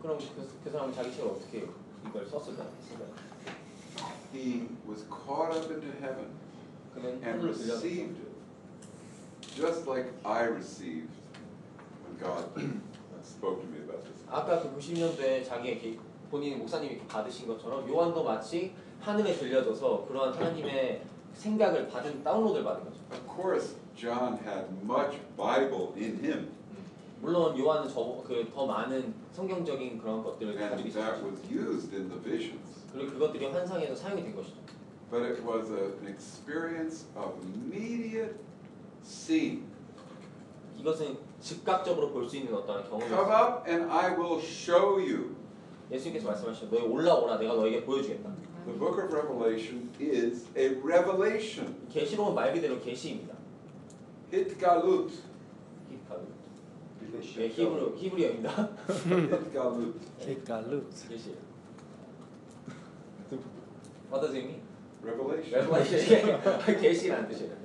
그럼 그 사람은 자기 책을 어떻게 이걸 썼을까? He was caught up into heaven 그는 and 하늘로 들려서 received it, just like I received when God spoke to me about this. 아까 그 90년도에 자기에게 본인 목사님이 이렇게 받으신 것처럼 요한도 마치 하늘에 들려져서 그러한 하나님의 생각을 받은 다운로드를 받은 거죠. Of course, John had much Bible in him, 물론 요한은 더 많은 성경적인 그런 것들을 가지고 and that 있었죠. was used in the visions. 그리고 그것들이 환상에서 사용이 된 것이죠. But it was an experience of immediate seeing. 이것은 즉각적으로 볼 수 있는 어떤 Come 경험이었어요. up and I will show you. 예수님께서 말씀하시죠. 너희 올라오라 내가 너에게 보여주겠다. The book of Revelation is a revelation. 계시록은 말 그대로 계시입니다. Hitgalut. 네, 히브리어입니다. Hitgalut. 킥갈루트. 계시예요. What does it mean? Revelation. 레벨레이션 계시라는 뜻이에요.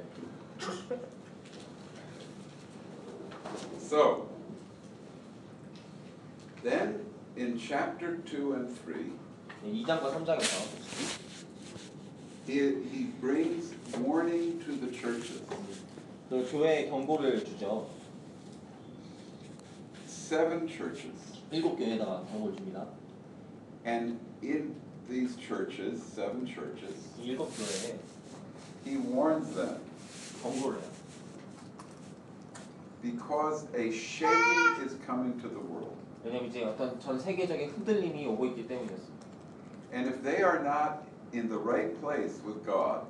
So, then in chapter 2 and 3, 2장과 3장에서 he brings warning to the churches. 그 교회에 경고를 주죠. 7 churches. 7교회에다가 경고를 줍니다. And in these churches, 7 churches, 이 7교회에 he warns them 경고를 해요. because a shaking is coming to the world. 왜냐면 이제 어떤 전 세계적인 흔들림이 오고 있기 때문이었습니다. And if they are not in the right place with God,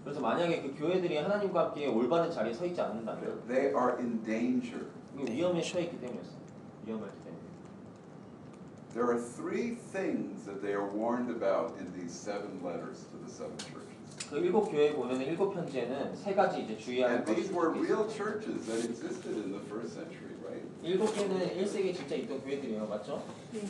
그래서 만약에 그 교회들이 하나님과 함께 올바른 자리에 서 있지 않는다면 they are in danger. 위험에 처해 있기 때문이었어요. 위험하기 때문에. There are 3 things that they are warned about in these 7 letters to the 7 churches. 그 7교회에 보면은 7편지에는 3가지 이제 주의해야 할 And 것이 these were 있습니다. real churches that existed in the first century, right? 7개는 1세기에 진짜 있던 교회들이에요. 맞죠? 네.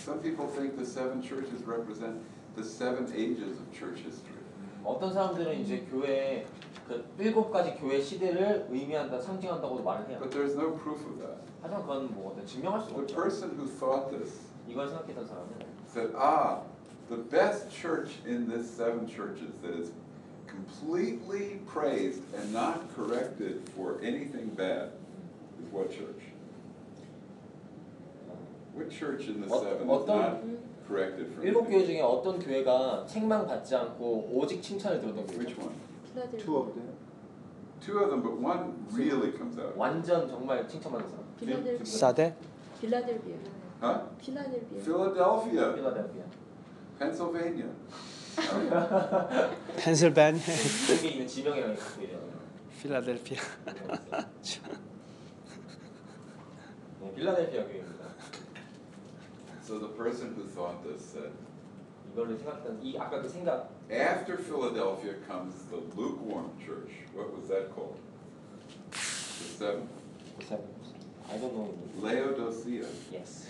Some people think the 7 churches represent the 7 ages of church history. 어떤 사람들은 이제 교회 그 7가지 교회 시대를 의미한다, 상징한다고도 말을 해요. But there's no proof of that. 하지만 그건 뭐 어떤 증명할 수가 The 없죠. person who thought this 이걸 생각했던 사람은 said, the best church in this 7 churches that is completely praised and not corrected for anything bad is what church? What church in the 7 is not corrected for 7교회 anything? 중에 어떤 교회가 책망받지 않고 오직 칭찬을 들었던 교회? Which one? 필라델피아. 2 of them. 2 of them, but one really comes out. 완전 정말 칭찬받은 사람. 필라델피아. 사대? 필라델피아. Huh? 필라델피아. Philadelphia, 필라델피아. Pennsylvania. 펜실베니아. 여기 있는 지명이라는 교회예요. 필라델피아. 네, 필라델피아 교회입니다. So the person who thought this said, 이거를 생각했던 이 아까 그 생각 after Philadelphia comes the lukewarm church. What was that called? The 7. I don't know. Laodicea. Yes.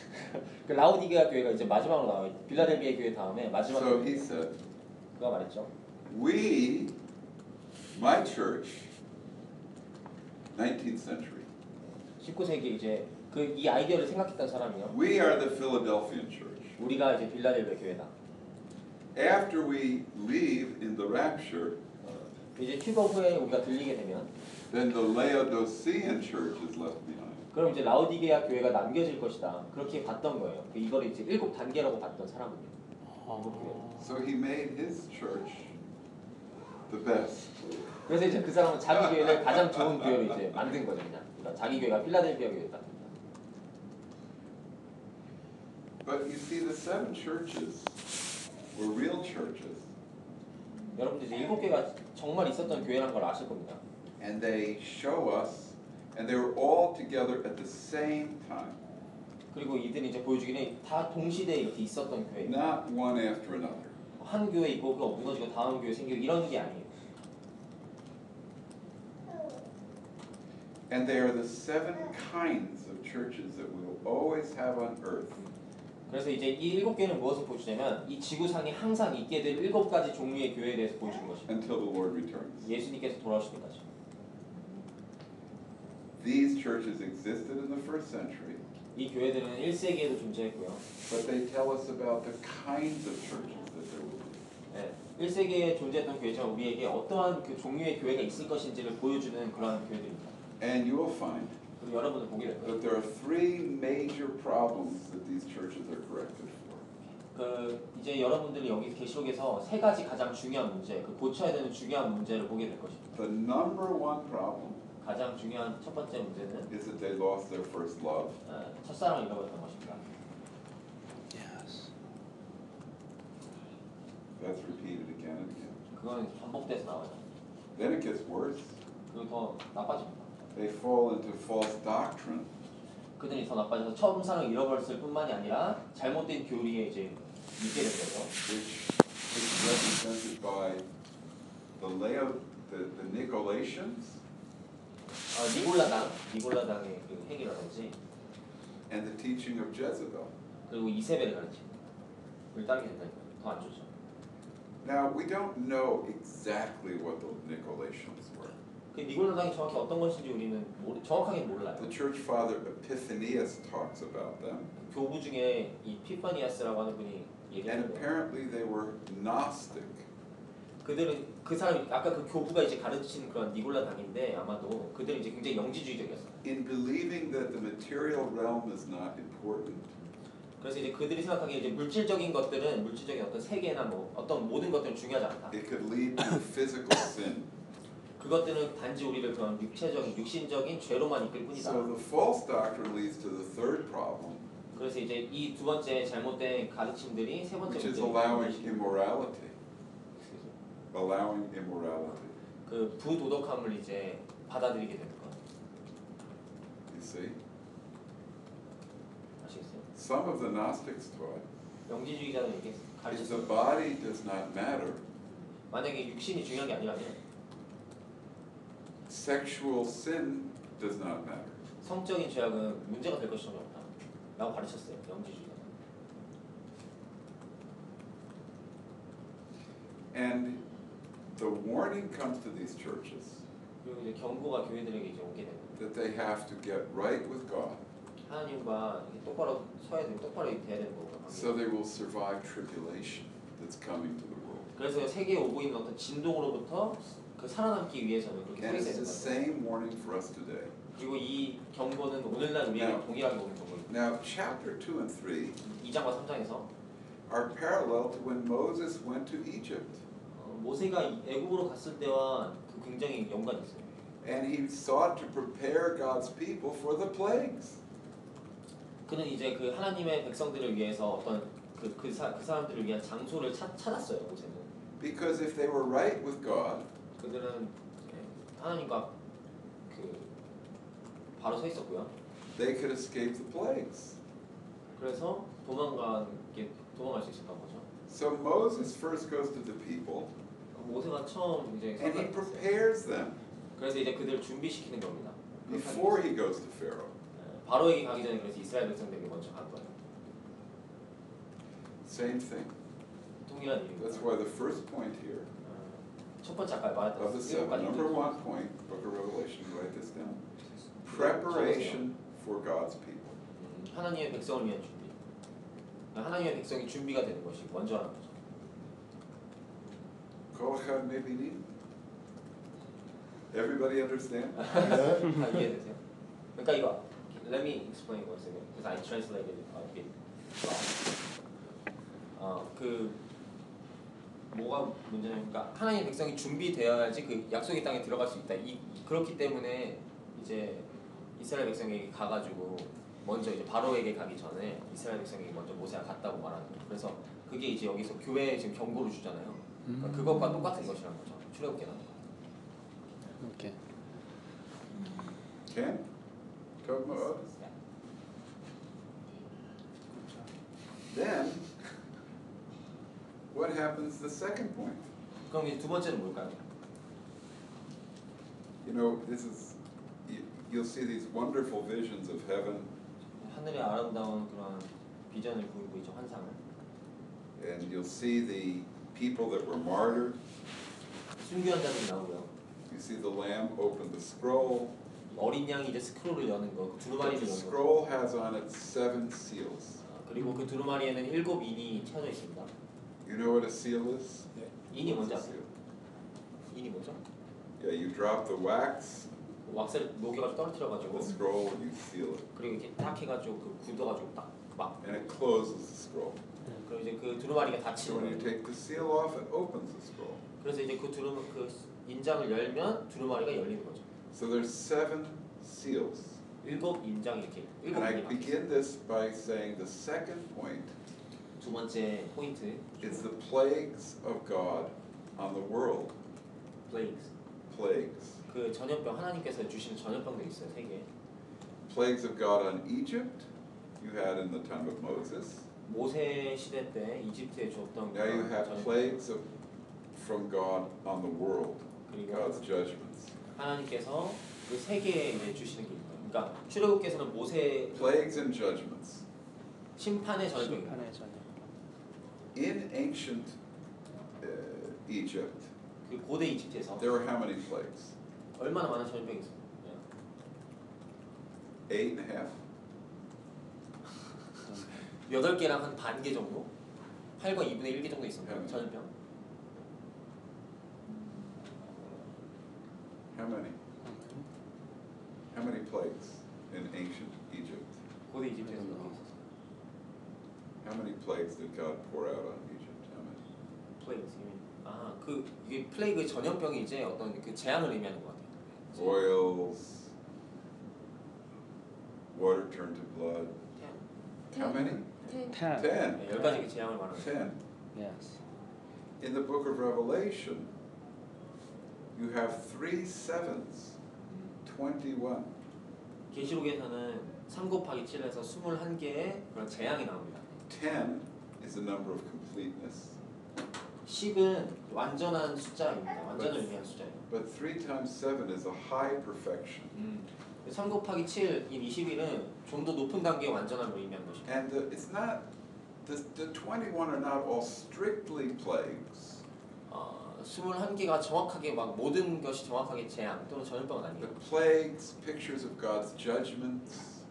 그 라우디게아 교회가 이제 마지막으로 나와요. 빌라델비아 교회 다음에 마지막 So he 교회. said, 그가 말했죠. we, my church, 19th century, 19세기 이제 그 이 아이디어를 생각했던 사람이요. we are the Philadelphian church. 우리가 이제 빌라델비아 교회다. After we leave in the rapture, 이제 휴거 후에 우리가 들리게 되면 then the Laodicean church is left behind. 그럼 이제 라우디게아 교회가 남겨질 것이다. 그렇게 봤던 거예요. 이거를 이제 7단계라고 봤던 사람이에요. So he made his church the best. 그래서 이제 그 사람은 자기 교회를 가장 좋은 교회로 이제 만든 거죠, 그냥. 그러니까 자기 교회가 필라델피아 교회다. But you see, the 7 churches were real churches, 여러분들 이제 7개가 정말 있었던 교회라는 걸 아실 겁니다. and they show us And they were all together at the same time, 그리고 이들이 이제 보여주기는 다 동시대에 이렇게 있었던 교회. not one after another. 한 교회 있고 그거 무너지고 다음 교회 생기고 이런 게 아니에요. And they are the 7 kinds of churches that we will always have on earth. 그래서 이제 이 7개는 무엇을 보여주냐면 이 지구상에 항상 있게 될 7가지 종류의 교회에 대해서 보여주는 것입니다. Until the Lord returns. 예수님께서 돌아오실 때까지. These churches existed in the first century, 이 교회들은 1세기에도 존재했고요. but they tell us about the kinds of churches that there will be. 네, 1세기에 존재했던 교회지만 우리에게 어떠한 그 종류의 교회가 있을 것인지를 보여주는 그러한 교회들입니다. And you will find 그리고 여러분들 보게 될 거예요. that there are 3 major problems that these churches are corrected for. 그 이제 여러분들이 여기 계시록에서 3가지 가장 중요한 문제, 그 고쳐야 되는 중요한 문제를 보게 될 것입니다. The number 1 problem 가장 중요한 첫 번째 문제는 is that they lost their first love. 첫사랑을 잃어버렸던 것입니다. Yes. That's repeated again and again. 그건 반복돼서 나와요. Then it gets worse. 그리고 더 나빠집니다. They fall into false doctrine, 그들이 더 나빠져서 처음 사랑을 잃어버렸을 뿐만이 아니라 잘못된 교리에 이제 있게 된 거죠. which is represented by the Nicolaitans 니골라당의 그 행위라든지 and the teaching of Jezebel. 그리고 이세벨의 가르침을 따르게 된다니까요. 더 안 좋죠. Now, we don't know exactly what the Nicolaitans were. 그 니골라당이 정확히 어떤 것인지 우리는 정확하게 몰라요. The church father Epiphanius talks about them, 교부 중에 이 피파니아스라고 하는 분이 and 얘기하는데 apparently they were Gnostic. 그들은 그 사람이 아까 그 교부가 이제 가르치는 그런 니골라당인데 아마도 그들은 이제 굉장히 영지주의적이었어요. In believing that the material realm is not important, 그래서 이제 그들이 생각하기에 이제 물질적인 것들은 물질적인 어떤 세계나 뭐 어떤 모든 것들은 중요하지 않다. it could lead to physical sin. 그것들은 단지 우리를 그런 육신적인 죄로만 이끌 뿐이다. So the false doctrine leads to the third problem, 그래서 이제 이 두 번째 잘못된 가르침들이 세 번째 which is 문제로 allowing immorality. Allowing immorality. 그 부도덕함을 이제 받아들이게 되는 것. You see? 아시겠어요? Some of the Gnostics taught 영지주의자는 이게 if the 가르쳤어요. body does not matter, 만약에 육신이 중요한 게 아니라면 sexual sin does not matter. 성적인 죄악은 문제가 될 것이 전혀 없다. 라고 가르쳤어요. 영지주의자. And the warning comes to these churches 그리고 이제 경고가 교회들에게 이제 오게 됩니다. that they have to get right with God 하나님과 이렇게 똑바로 서야 되고 똑바로 돼야 되는 거고. so they will survive tribulation that's coming to the world. 그래서 세계에 오고 있는 어떤 진동으로부터 그 살아남기 위해서는 그렇게 And 서야 it's 되는 the 거예요. same warning for us today. 그리고 이 경고는 오늘날 우리에게 Now- 동일하게 오는 경고입니다. Now, chapter 2 and 3 2장과 3장에서 are parallel to when Moses went to Egypt. 모세가 애국으로 갔을 때와 그 굉장히 연관이 있어요. And he sought to prepare God's people for the plagues. 그는 이제 그 하나님의 백성들을 위해서 어떤 그 사람들을 위한 장소를 찾았어요. 모세는. Because if they were right with God, 그들은 하나님과 그 바로 서 있었고요. they could escape the plagues. 그래서 도망갈 수 있었던 거죠. So Moses first goes to the people 모세가 처음 이제 and he 선택했어요. prepares them 그래서 이제 그들을 준비시키는 겁니다. before he goes to Pharaoh. 바로에게 가기 전에 그래서 이스라엘 백성들에게 먼저 간 거예요. Same thing. 동일한 일입니다. That's why the first point here 첫 번째 아까 말했던 of the seven, number 1 point, Book of Revelation, write this down. Preparation for God's people. 하나님의 백성을 위한 준비. 하나님의 백성이 준비가 되는 것이 먼저 하는 거죠. Kol echad mevinim. Everybody understand? 다 이해되세요? 그러니까 이거 let me explain once again because I translated it a bit wrong. 그 뭐가 문제냐니까 하나님의 백성이 준비되어야지 그 약속의 땅에 들어갈 수 있다. 그렇기 때문에 이제 이스라엘 백성에게 가가지고 먼저 이제 바로에게 가기 전에 이스라엘 백성에게 먼저 모세가 갔다고 말하는 거예요. 그래서 그게 이제 여기서 교회에 지금 경고를 주잖아요. 그러니까 그것과 똑같은 것이라는 거죠. 출애굽기랑. Okay. Can? Talking about others. Then, what happens the second point? 그럼 이제 두 번째는 뭘까요? You know, you'll see these wonderful visions of heaven, 하늘의 아름다운 그런 비전을 보이고 있죠, 환상을. and you'll see the people that were martyred. 순교한 자들이 나오고요. You see the lamb open the scroll. 어린 양이 이제 스크롤을 여는 거, 그 But 두루마리를 the 여는 거. scroll has on it 7 seals. 그리고 그 두루마리에는 7 인이 쳐져 있습니다. You know what a seal is? 인이 뭔지 What's a 아세요? seal? 인이 뭐죠? Yeah, you drop the wax 왁스를 녹여가지고 on 떨어뜨려가지고 the scroll and you seal it. 그리고 이렇게 딱 해가지고 그 굳어가지고 딱 막. And it closes the scroll. 그리고 이제 그 두루마리가 So 닫히는 when you 거예요. take the seal off, it opens the scroll. 그래서 이제 그 인장을 열면 두루마리가 열리는 거죠. So there's 7 seals. 7 인장이 이렇게 7 And I 인이 begin this by saying the second point 두 번째 포인트, is the plagues of God on the world. plagues. Plagues. 그 전염병, 하나님께서 주시는 전염병도 있어요, 3개. Plagues of God on Egypt, you had in the time of Moses. 모세 시대 때 이집트에 주었던 Now you have 전염병. plagues from God on the world, 그리고 God's judgments. 하나님께서 그 3개 이제 주시는 게 있어요. 그러니까 출애굽께서는 모세 Plagues and judgments. 심판의 전염병이에요. 심판의 전염. In ancient Egypt, 그 고대 이집트에서 there were how many plagues? 얼마나 많은 전염병이 있어요? 8.5? 8개랑 한 반 개 정도? 8과 2분의 1개 정도 있었나요? 네. 전염병? How many? How many plagues in ancient Egypt? 고대 이집트에서 그렇게 있었어요. How many plagues did God pour out on Egypt? How many? 플레이그. 그 이게 플레이그 전염병이 이제 어떤 그 재앙을 의미하는 것 같아요. Boils, water turned to blood. How many? 10. 10. 10. 10가지 재앙을 말하는 거예요. 10. Yes. In the book of Revelation, you have 3 sevens, 21. 계시록에서는 3 곱하기 7에서 21개의 그런 재앙이 나옵니다. 10 is the number of completeness. 10은 완전한 숫자입니다. 완전을 의미하는 숫자예요. But 3 times 7 is a high perfection. 3 곱하기 7인 21은 좀 더 높은 단계의 완전함을 의미하는 것입니다. And it's not, the 21 are not all strictly plagues. 21개가 정확하게 막 모든 것이 정확하게 재앙 또는 전염병은 The 아니에요. plagues, pictures of God's judgments.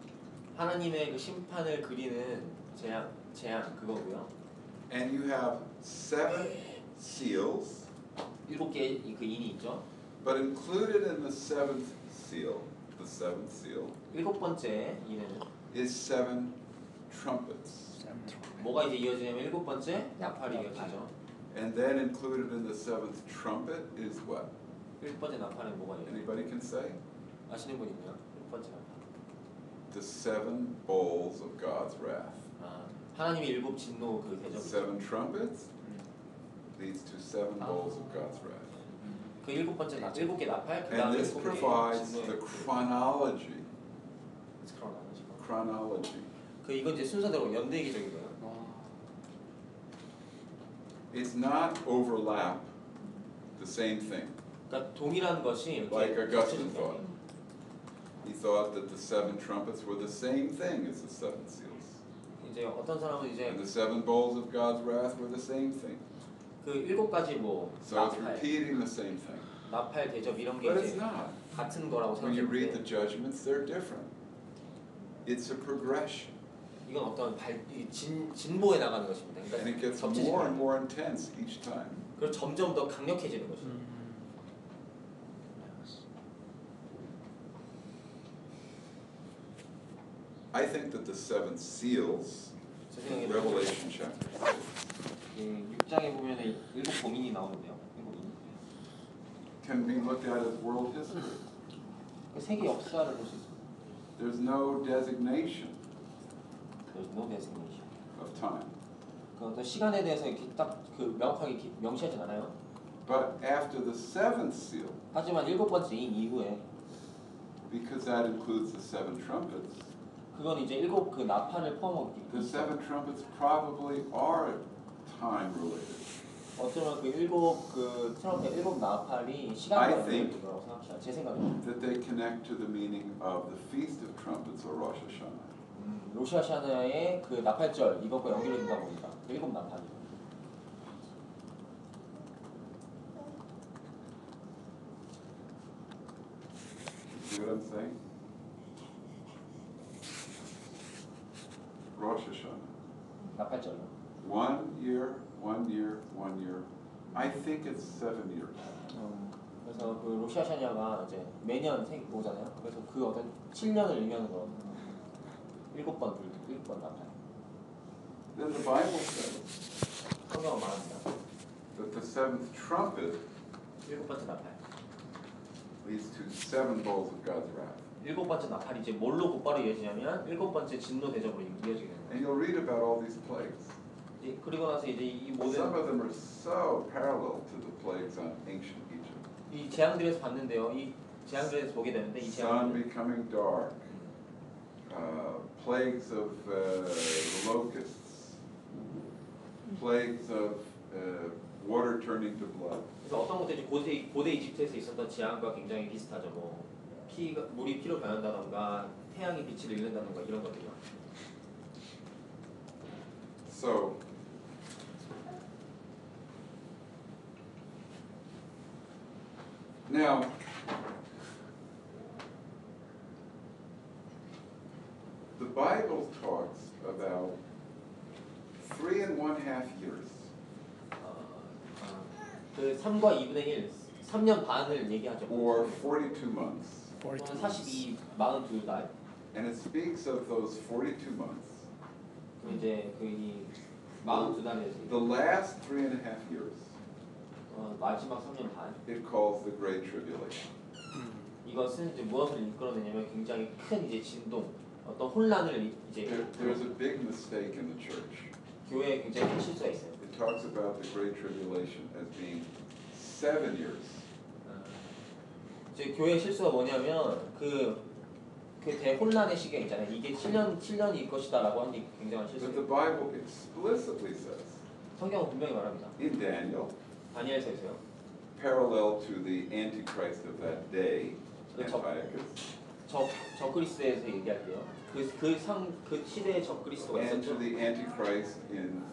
하나님의 그 심판을 그리는 재앙 그거고요. And you have 7 seals, 7개의 그 인이 있죠. but included in the 7th seal, the 7th seal, 7번째 인에는 is 7 trumpets. 뭐가 이제 이어지냐면 7번째 나팔이 이어지죠. And then included in the 7th trumpet is what? 7번째 나팔은 뭐가 이어져요? Anybody can say? 아시는 분 있나요? 7번째 나팔. The 7 bowls of God's wrath. 하나님의 7 진노 그 대접. 7 trumpets leads to 7 bowls of God's wrath. 그 7번째 7개 나팔 그 And 다음에 this provides the chronology. Chronology. 그 이건 이제 순서대로 연대기적인 거예요. It's not overlap the same thing. 그러니까 동일한 것이 이렇게 Like Augustine 겹쳐진 thought. 거예요. He thought that the 7 trumpets were the same thing as the 7 seals. 이제 어떤 사람은 이제 And the 7 bowls of God's wrath were the same thing. 그 7가지 뭐 So it's 나팔, repeating the same thing. 나팔 대접 이런 게 But it's 이제 not. 같은 거라고 When you read the 생각했는데 judgments, they're different. It's a progression. 이건 어떤 진보에 나가는 것입니다. And it 그러니까 gets 겹치지 more and 않아요. more intense each time. 그리고 점점 더 강력해지는 것이죠. I think that the 7 seals, 제 생각에는 Revelation chapter 6, 6장에 보면은 7 범인이 나오는데요. 7 범인. can be looked at as world history. 그 세계 역사를 볼 수 있습니다. There's no designation There's no designation. of time. 그 어떤 시간에 대해서 이렇게 딱 그 명확하게 명시하진 않아요. But after the 7th seal, 하지만 7번째인 이후에 because that includes the 7 trumpets. 그건 이제 7 그 나팔을 포함하기 The 때문에 7 trumpets probably are time related. 어쩌면 그 7 그 트럼펫 7 나팔이 시간과 연결된 거라고 생각해요. 제 생각입니다. That they connect to the meaning of the Feast of Trumpets or Rosh Hashanah. 로시아샤나의 그 나팔절 이것과 연결이 된다 봅니다. 7 나팔이. See what I'm saying? Rosh Hashanah. 나팔절요. 1 year, 1 year, 1 year. I think it's 7 years. 그래서 그 로시아샤냐가 이제 매년 오잖아요. 그래서 그 어떤 7년을 의미하는 거거든요. 7번 나팔. Then the Bible says 성경은 말합니다. that the 7th trumpet 7번째 나팔. leads to 7 bowls of God's wrath. 7번째 나팔이 이제 뭘로 곧바로 이어지냐면 7번째 진노 대접으로 이어지게 됩니다. And you'll read about all these plagues. 그리고 나서 이제 이 모든 Some of them are so parallel to the plagues on ancient Egypt. 이 재앙들에서 봤는데요. 이 재앙들에서 보게 되는데 이 Sun 재앙들 becoming dark, plagues of the locusts, plagues of water turning to blood. 그래서 어떤 것도 이제 고대 이집트에서 있었던 재앙과 굉장히 비슷하죠. 뭐 물이 피로 변한다던가 태양이 빛을 잃는다던가 이런 것들이요. So now the Bible talks about 3.5 years. 그 3과 2분의 1, 3년 반을 얘기하죠. Or 42 months. 42달. And it speaks of those 42 months. 그럼 이제 그이 42달에 The last 3.5 years, 마지막 3년 반. it calls the Great Tribulation. 이것은 이제 무엇을 이끌어내냐면 굉장히 큰 이제 진동, 어떤 혼란을 이제 There's a big mistake in the church. 교회에 굉장히 큰 실수가 있어요. It talks about the Great Tribulation as being 7 years. 이제 교회 실수가 뭐냐면 그 대혼란의 시기가 있잖아요. 이게 7년일 것이다라고 하는 게 굉장한 But the 실수예요. Bible explicitly says 성경은 분명히 말합니다. in Daniel, 다니엘서에서요. parallel to the Antichrist of that day, Antiochus, 적그리스도에서 얘기할게요. 그 시대의 적그리스도가 and to 있었죠. the Antichrist in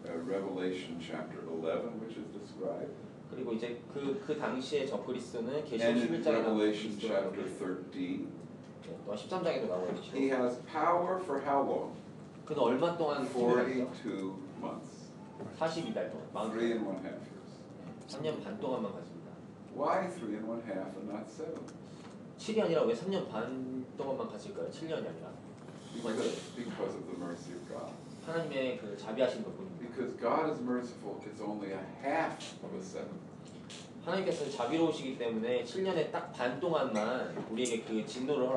Revelation chapter 11, which is described, 그리고 이제 그 당시의 적그리스도는 계시록 and in 11장에 나오는 Revelation chapter 13. 또 13장에도 나오는 He 계시록. has power for how long? 그는 얼마 동안 42 months. 42달 동안 3.5 years. 3년 반 동안만 가집니다. Why 3.5 and not 7? 7이 아니라 왜 3년 반 동안만 가질까요? 7년이 아니라. Because of the mercy of God. 하나님의 그 자비하신 덕분입니다. Because God is merciful, it's only a half of a 7. 하나님께서 자비로우시기 때문에 7년의 딱 반 동안만 우리에게 그 진노를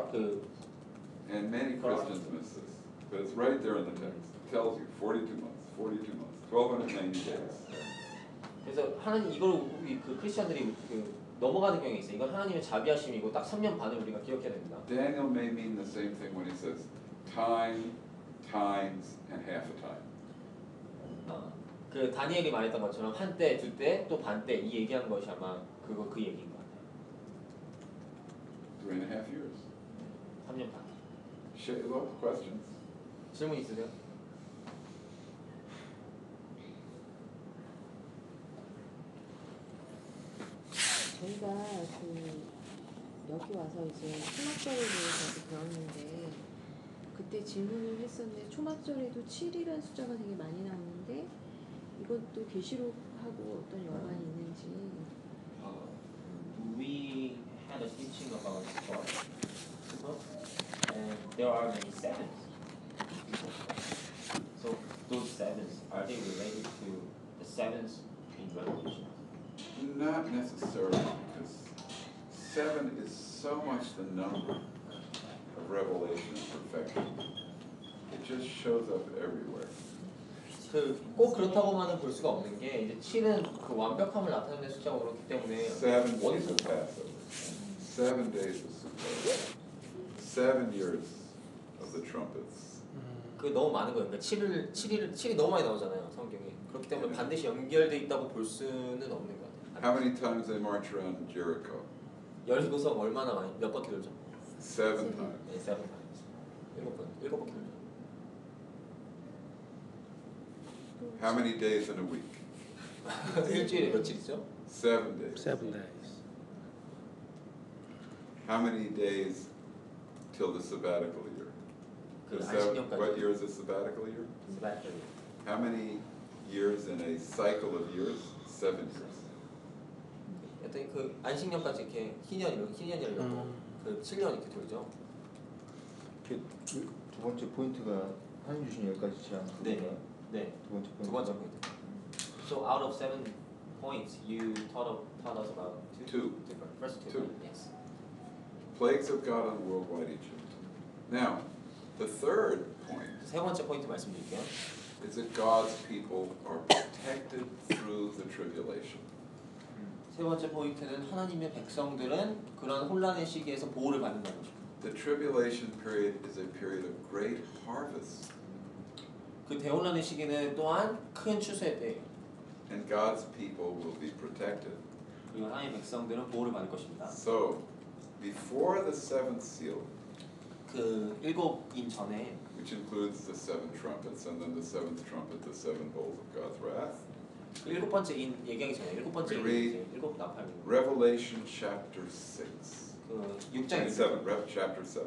And many Christians miss this. But it's right there in the text. It tells you 42 months, 1290 days. 그래서 하나님 이걸 우리 그 크리스천들이 그 넘어가는 경향이 있어요. 이건 하나님의 자비하심이고 딱 3년 반을 우리가 기억해야 됩니다. Daniel may mean the same thing when he says time, times, and half a time. 그 다니엘이 말했던 것처럼 한때, 두때, 또 반때 이 얘기한 것이 아마 그 얘기인 것 같아요. 3.5 years. 3년 반. What questions? 질문 있으세요? 저희가 여기 와서 이제 초막절에 대해서 배웠는데 그때 질문을 했었는데 초막절에도 7이라는 숫자가 되게 많이 나오는데 이것도 계시록하고 어떤 연관이 있는지. We had a teaching about God, and there are many sevens. So those sevens, are they related to the sevens in Revelation? Not necessarily, because 7 is so much the number of revelation and perfection. It just shows up everywhere. 꼭 그렇다고만은 볼 수가 없는 게 이제 7은 그 완벽함을 나타내는 숫자가 그렇기 때문에 7 days of Passover. 7 days of Sukkot. 7 years of the trumpets. 그 너무 많은 거예요. 그러니까 7이 너무 많이 나오잖아요, 성경에. 그렇기 때문에 반드시 연결돼 있다고 볼 수는 없는 것 같아요. How many times they march around Jericho? 여리고성 얼마나 많이 몇 바퀴 돌죠? 7 times. 네, 7 times. 7바퀴 돌죠. How many days in a week? 일주일에 며칠이죠? 7 days. 7 days. How many days till the sabbatical year? 그 The seven- 안식년까지. what year is a sabbatical year? How many years in a cycle of years? 7 years. 여튼 그 안식년까지 이렇게 희년이라고 그 7년 이렇게 돌죠. 두 번째 포인트가 하나님 주신 10가지 제안. 네. 네. 두 번째 포인트. 두 번째 포인트. So out of 7 points, you taught us about two. First two. Yes. Plagues of God on worldwide Egypt. Now, the third point 세 번째 포인트 말씀드릴게요. is that God's people are protected through the tribulation. 세 번째 포인트는 하나님의 백성들은 그런 혼란의 시기에서 보호를 받는다는 거죠. The tribulation period is a period of great harvest, 그 대혼란의 시기는 또한 큰 추수의 때예요. and God's people will be protected. 그리고 하나님의 백성들은 보호를 받을 것입니다. So, before the seventh seal, 그 일곱인 전에 which includes the 7 trumpets, and then the 7th trumpet, the 7 bowls of God's wrath, 그 일곱 번째 인 얘기하기 전에 일곱 번째 We read 이제 일곱 나팔 Revelation chapter 6. 그 6장 And 7, chapter 7.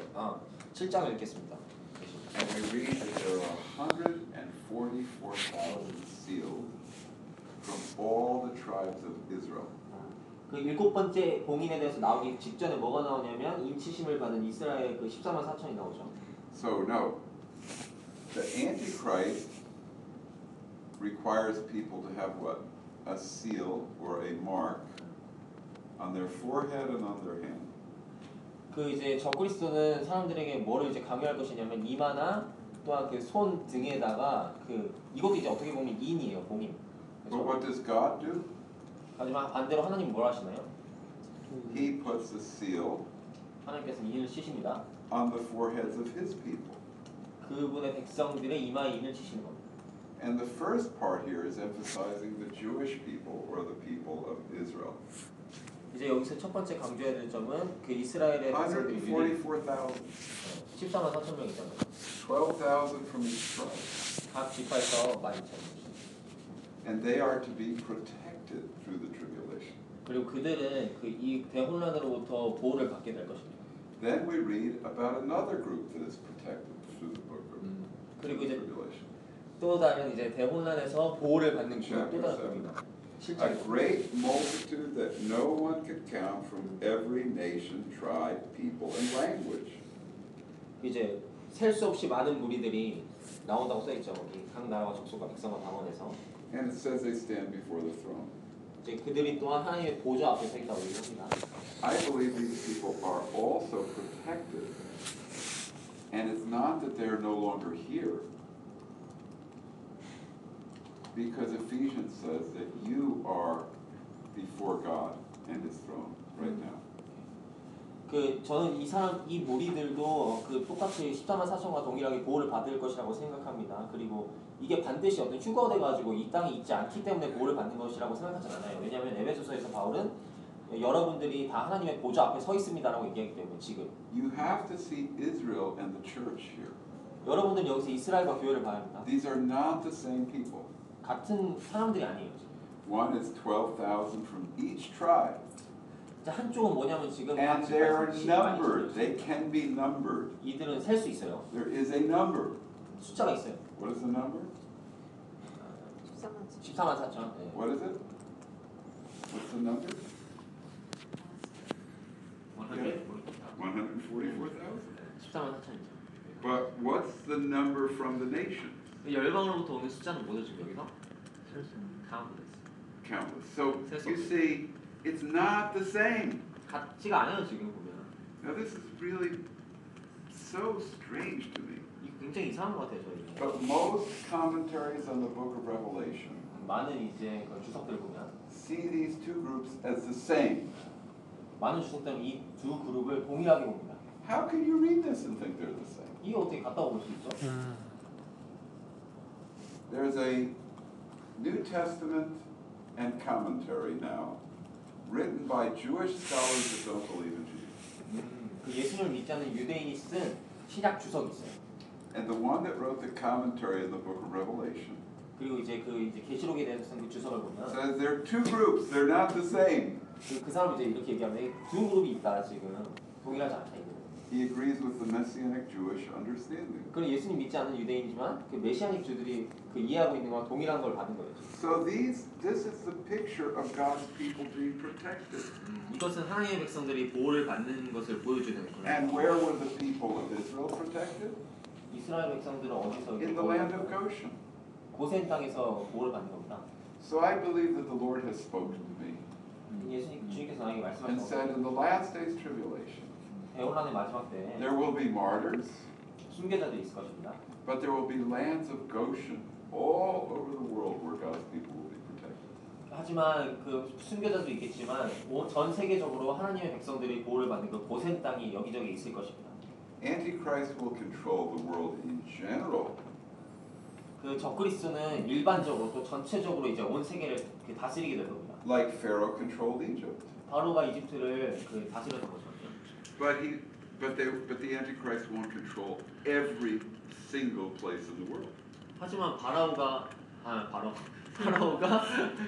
7장을 읽겠습니다. And we read that there are 144,000 sealed from all the tribes of Israel. 그 일곱 번째 봉인에 대해서 나오기 직전에 뭐가 나오냐면 인치심을 받은 이스라엘 그 14만 4천이 나오죠. So no, the Antichrist requires people to have what? A seal or a mark on their forehead and on their hand. 그 이제 적그리스도는 사람들에게 뭐를 이제 강요할 것이냐면 이마나 또한 그 손 등에다가 그 이것도 이제 어떻게 보면 인이에요, 봉인. But what does God do? 하지만 반대로 하나님 뭘 하시나요? He puts the seal 하나님께서 인을 치십니다. on the foreheads of His people. 그분의 백성들의 이마에 인을 치시는 겁니다. And the first part here is emphasizing the Jewish people or the people of Israel. 이제 여기서 첫 번째 강조해야 될 점은 그 이스라엘의 백성들이 144,000, 14만 4천 명 있잖아요. 12,000 from each tribe. 각 지파에서 12,000명. And they are to be protected through the tribulation. 그리고 그들은 그 이 대혼란으로부터 보호를 받게 될 것입니다. Then we read about another group that is protected through the book of 그리고 이제 Tribulation. 또 다른 이제 대혼란에서 보호를 받는 그룹 또 다른 Chapter 겁니다. A 실제 great multitude that no one could count from every nation, tribe, people, and language. 이제 셀 수 없이 많은 무리들이 나온다고 써 있죠. 거기 각 나라와 족속과 백성과 방언에서 And it says they stand before the throne. 이제 그들이 또한 하나님의 보좌 앞에 서 있다고 얘기합니다. I believe these people are also protected. And it's not that they're no longer here. Because Ephesians says that you are before God and His throne right now. 그 저는 이 무리들도 그 똑같이 14만 4천과 동일하게 보호를 받을 것이라고 생각합니다. 그리고 이게 반드시 어떤 휴거돼 가지고 이 땅에 있지 않기 때문에 보호를 받는 것이라고 생각하지 않아요. 왜냐하면 에베소서에서 바울은 여러분들이 다 하나님의 보좌 앞에 서 있습니다라고 얘기하기 때문에 지금 You have to see Israel and the church here. 여러분들 여기서 이스라엘과 교회를 봐야 합니다. These are not the same people. 같은 사람들이 아니에요. 지금. One is 12,000 from each tribe. 한쪽은 뭐냐면 지금 각 And they are 지파에서 numbered. They can be numbered. 이들은 셀 수 있어요. There is a number. 숫자가 있어요. What is the number? 14만 4천. 네. What is it? What's the number? 144,000. 14만 4천이죠. But what's the number from the nation? 열방으로부터 오는 숫자는 뭐죠 지금 여기서? Countless. Countless. So you see, it's not the same. 같지가 않아요 지금 보면. Now this is really so strange to me. 굉장히 이상한 것 같아요 저희. But most commentaries on the book of Revelation 많은 이제 그 주석들을 보면 see these two groups as the same. 많은 주석들은 이 두 그룹을 동일하게 봅니다. How can you read this and think they're the same? 이게 어떻게 같다고 볼 수 있죠? There's a New Testament and commentary now written by Jewish scholars that don't believe in Jesus. 그 예수님을 믿지 않는 유대인이 쓴 신약 주석이 있어요. And the one that wrote the commentary in the book of Revelation 그리고 이제 계시록에 대해서 쓴 그 주석을 보면 says there are two groups, they're not the same. 그 사람이 이제 이렇게 얘기하면 두 그룹이 있다 지금 동일하지 않다 이거. He agrees with the Messianic Jewish understanding. 그는 예수님 믿지 않는 유대인이지만 그 메시아닉 주들이 그 이해하고 있는 거랑 동일한 걸 받은 거예요. So this is the picture of God's people being protected. 이것은 하나님의 백성들이 보호를 받는 것을 보여주는 거예요. And where were the people of Israel protected? 이스라엘 백성들은 어디서 In the land of Goshen. 고센 땅에서 보호를 받는 겁니다. So I believe that the Lord has spoken to me 예수님 주님께서 나에게 and 말씀하신 said in the last days tribulation 대혼란의 마지막 때 there will be martyrs, 순교자들이 있을 것입니다. but there will be lands of Goshen all over the world where God's people will be protected. 하지만 그 순교자도 있겠지만 전 세계적으로 하나님의 백성들이 보호를 받는 그 고센 땅이 여기저기 있을 것입니다. Antichrist will control the world in general, 그 적그리스도는 일반적으로 또 전체적으로 이제 온 세계를 다스리게 될 겁니다. like Pharaoh controlled Egypt. 바로가 이집트를 그 다스렸던 거죠. But the Antichrist won't control every single place in the world. 하지만 바라오가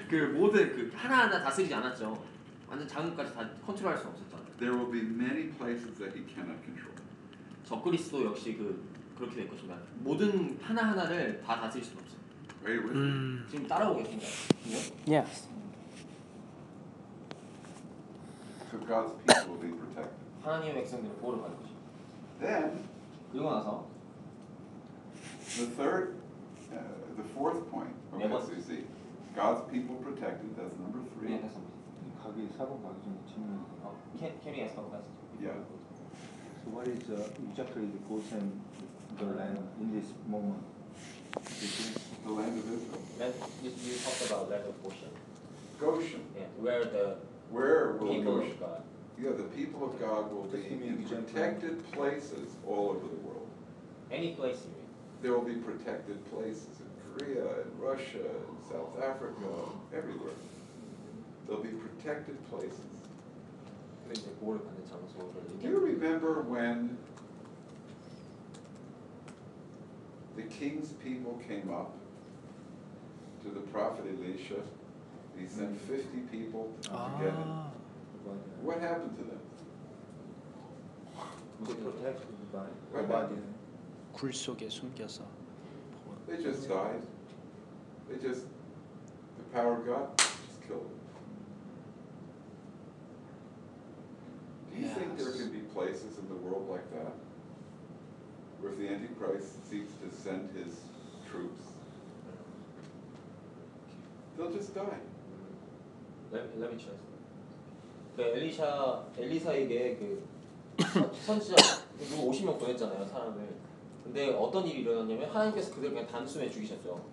그 모든 그 하나하나 다스리지 않았죠. 완전 작은 것까지 다 컨트롤할 수 없었잖아요. There will be many places that he cannot control. 적그리스도 역시 그렇게 될 것입니다. 모든 하나하나를 다 다스릴 수는 없어요. Are you with me? 지금 따라오겠습니다. Yes. So God's people will be protected. 하나님의 백성들은 보호를 받을 것입니다. Then 그리고 나서 the fourth point. Okay, so you see, God's people protected. That's number 3. 네, 됐습니다. 사고 가기 전에 질문. Can you ask a question? Yeah. So what is exactly the Goshen, the land in this moment? The land of Israel. You talked about land of Goshen. Goshen. Yeah, where the Where will people Goshen? of God. Yeah, the people of God will be Just give me an in example. protected places all over the world. Any place you mean. There will be protected places in Korea, in Russia, in South Africa, everywhere. There'll be protected places. 이제 보호를 받는 장소를. Do you remember when the king's people came up to the prophet Elisha? He sent 50 people to get him. What happened to them? Was protected by What body. happened? 굴 속에 숨겨서 They just died. The power of God just killed them. Do you think there can be places in the world like that? Where if the Antichrist seeks to send his troops, they'll just die. Let me translate. 그 엘리사에게 그 선지자 50명 보냈잖아요, 사람을. 근데 어떤 일이 일어났냐면 하나님께서 그들을 그냥 단숨에 죽이셨죠.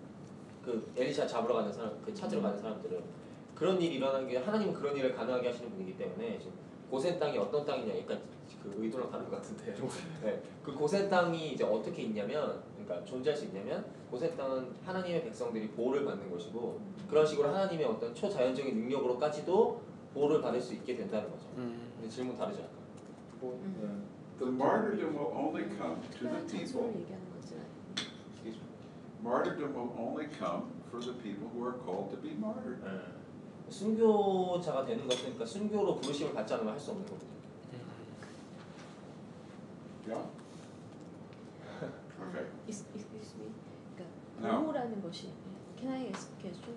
그 엘리샤 잡으러 가는 사람, 그 찾으러 가는 사람들은 그런 일이 일어나는 게 하나님은 그런 일을 가능하게 하시는 분이기 때문에 지금 고센 땅이 어떤 땅이냐, 약간 그 의도랑 다른 것 같은데. 네, 그 고센 땅이 이제 어떻게 있냐면, 그러니까 존재할 수 있냐면 고센 땅은 하나님의 백성들이 보호를 받는 것이고 그런 식으로 하나님의 어떤 초자연적인 능력으로까지도 보호를 받을 수 있게 된다는 거죠. 근데 질문 다르지 않을까? The martyrdom will only come to the 특별한 people. 장소를 얘기하는 거지. Martyrdom will only come for the people who are called to be martyred. 순교자가 되는 것은 그러니까 순교로 부르심을 받지 않으면 할 수 없는 거거든요. Yeah? Okay. Excuse me. 그러니까 No. 보호라는 것이 Can I ask a question?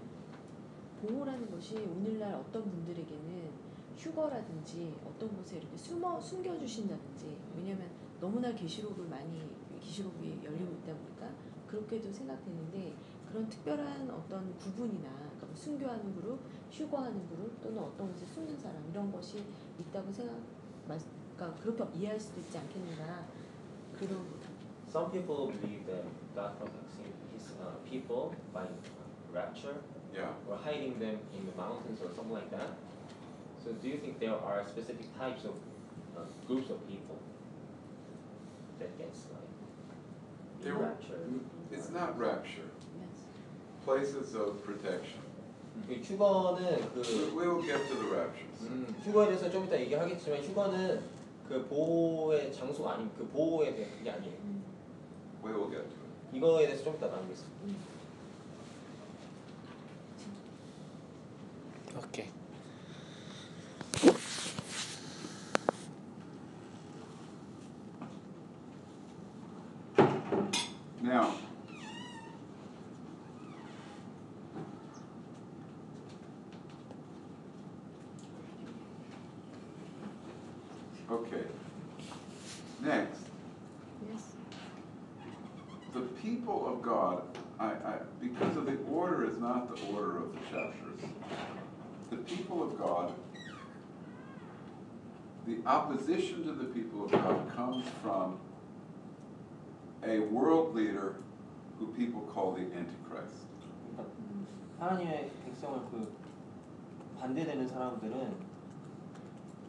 보호라는 것이 오늘날 어떤 분들에게는 휴거라든지 어떤 곳에 이렇게 숨겨주신다든지, 왜냐하면 너무나 계시록이 열리고 있다 보니까 그렇게도 생각되는데, 그런 특별한 어떤 구분이나 그러니까 뭐 순교하는 그룹, 휴거하는 그룹 또는 어떤 곳에 숨는 사람, 이런 것이 있다고 그러니까 그렇게 이해할 수도 있지 않겠는가, 그런. Some people believe that God protects His people by rapture Yeah. or hiding them in the mountains or something like that. So do you think there are specific types of groups of people that gets like There- raptured. It's not rapture. Yes. Places of protection. 그 휴거는 그 We will get to the raptures. 휴거에 대해서 좀 이따 얘기하겠지만 휴거는 그 보호의 장소가 아닌 그 보호에 대한 그게 아니에요. We will get to it. 이거에 대해서 좀 이따 나누겠습니다. 오케이. Now, okay. Next, Yes. the people of God, because of the order is not the order of the chapters. The people of God, the opposition to the people of God comes from a world leader who people call the Antichrist. 하나님의 백성을 그 반대되는 사람들은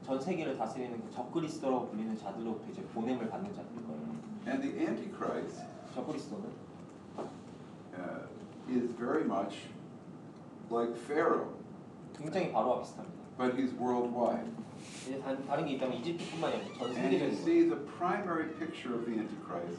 전 세계를 다스리는 그 적그리스도라고 불리는 자들로부터 이제 보냄을 받는 자들일 거예요. And the Antichrist 적그리스도는 is very much like Pharaoh, 굉장히 바로와 비슷합니다. but he's worldwide. 이제 다른 게 있다면 이집트뿐만이 아니라 전 And you 세계적인 거예요. see the primary picture of the Antichrist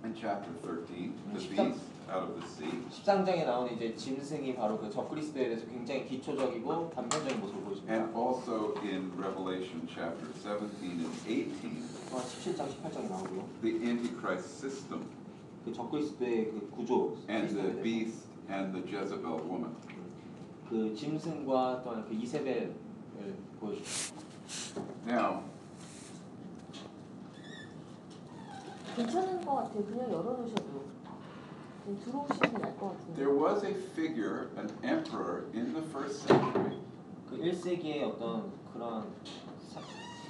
in chapter 13, the beast out of the sea. 13장에 나오는 이제 짐승이 바로 그 적그리스도에 대해서 굉장히 기초적이고 단편적인 모습을 보여줍니다. And also in Revelation chapter 17 and 18, 또한 17장, 18장에 나오고요. the Antichrist system 그 적그리스도의 그 구조, and the 시스템에 대해서 beast and the Jezebel woman. 그 짐승과 또한 그 이세벨을 보여줍니다. Now, 괜찮은 것 같아요. 그냥 열어놓으셔도 그냥 들어오시면 알 것 같은데. there was a figure, an emperor in the first century 그 1세기에 어떤 그런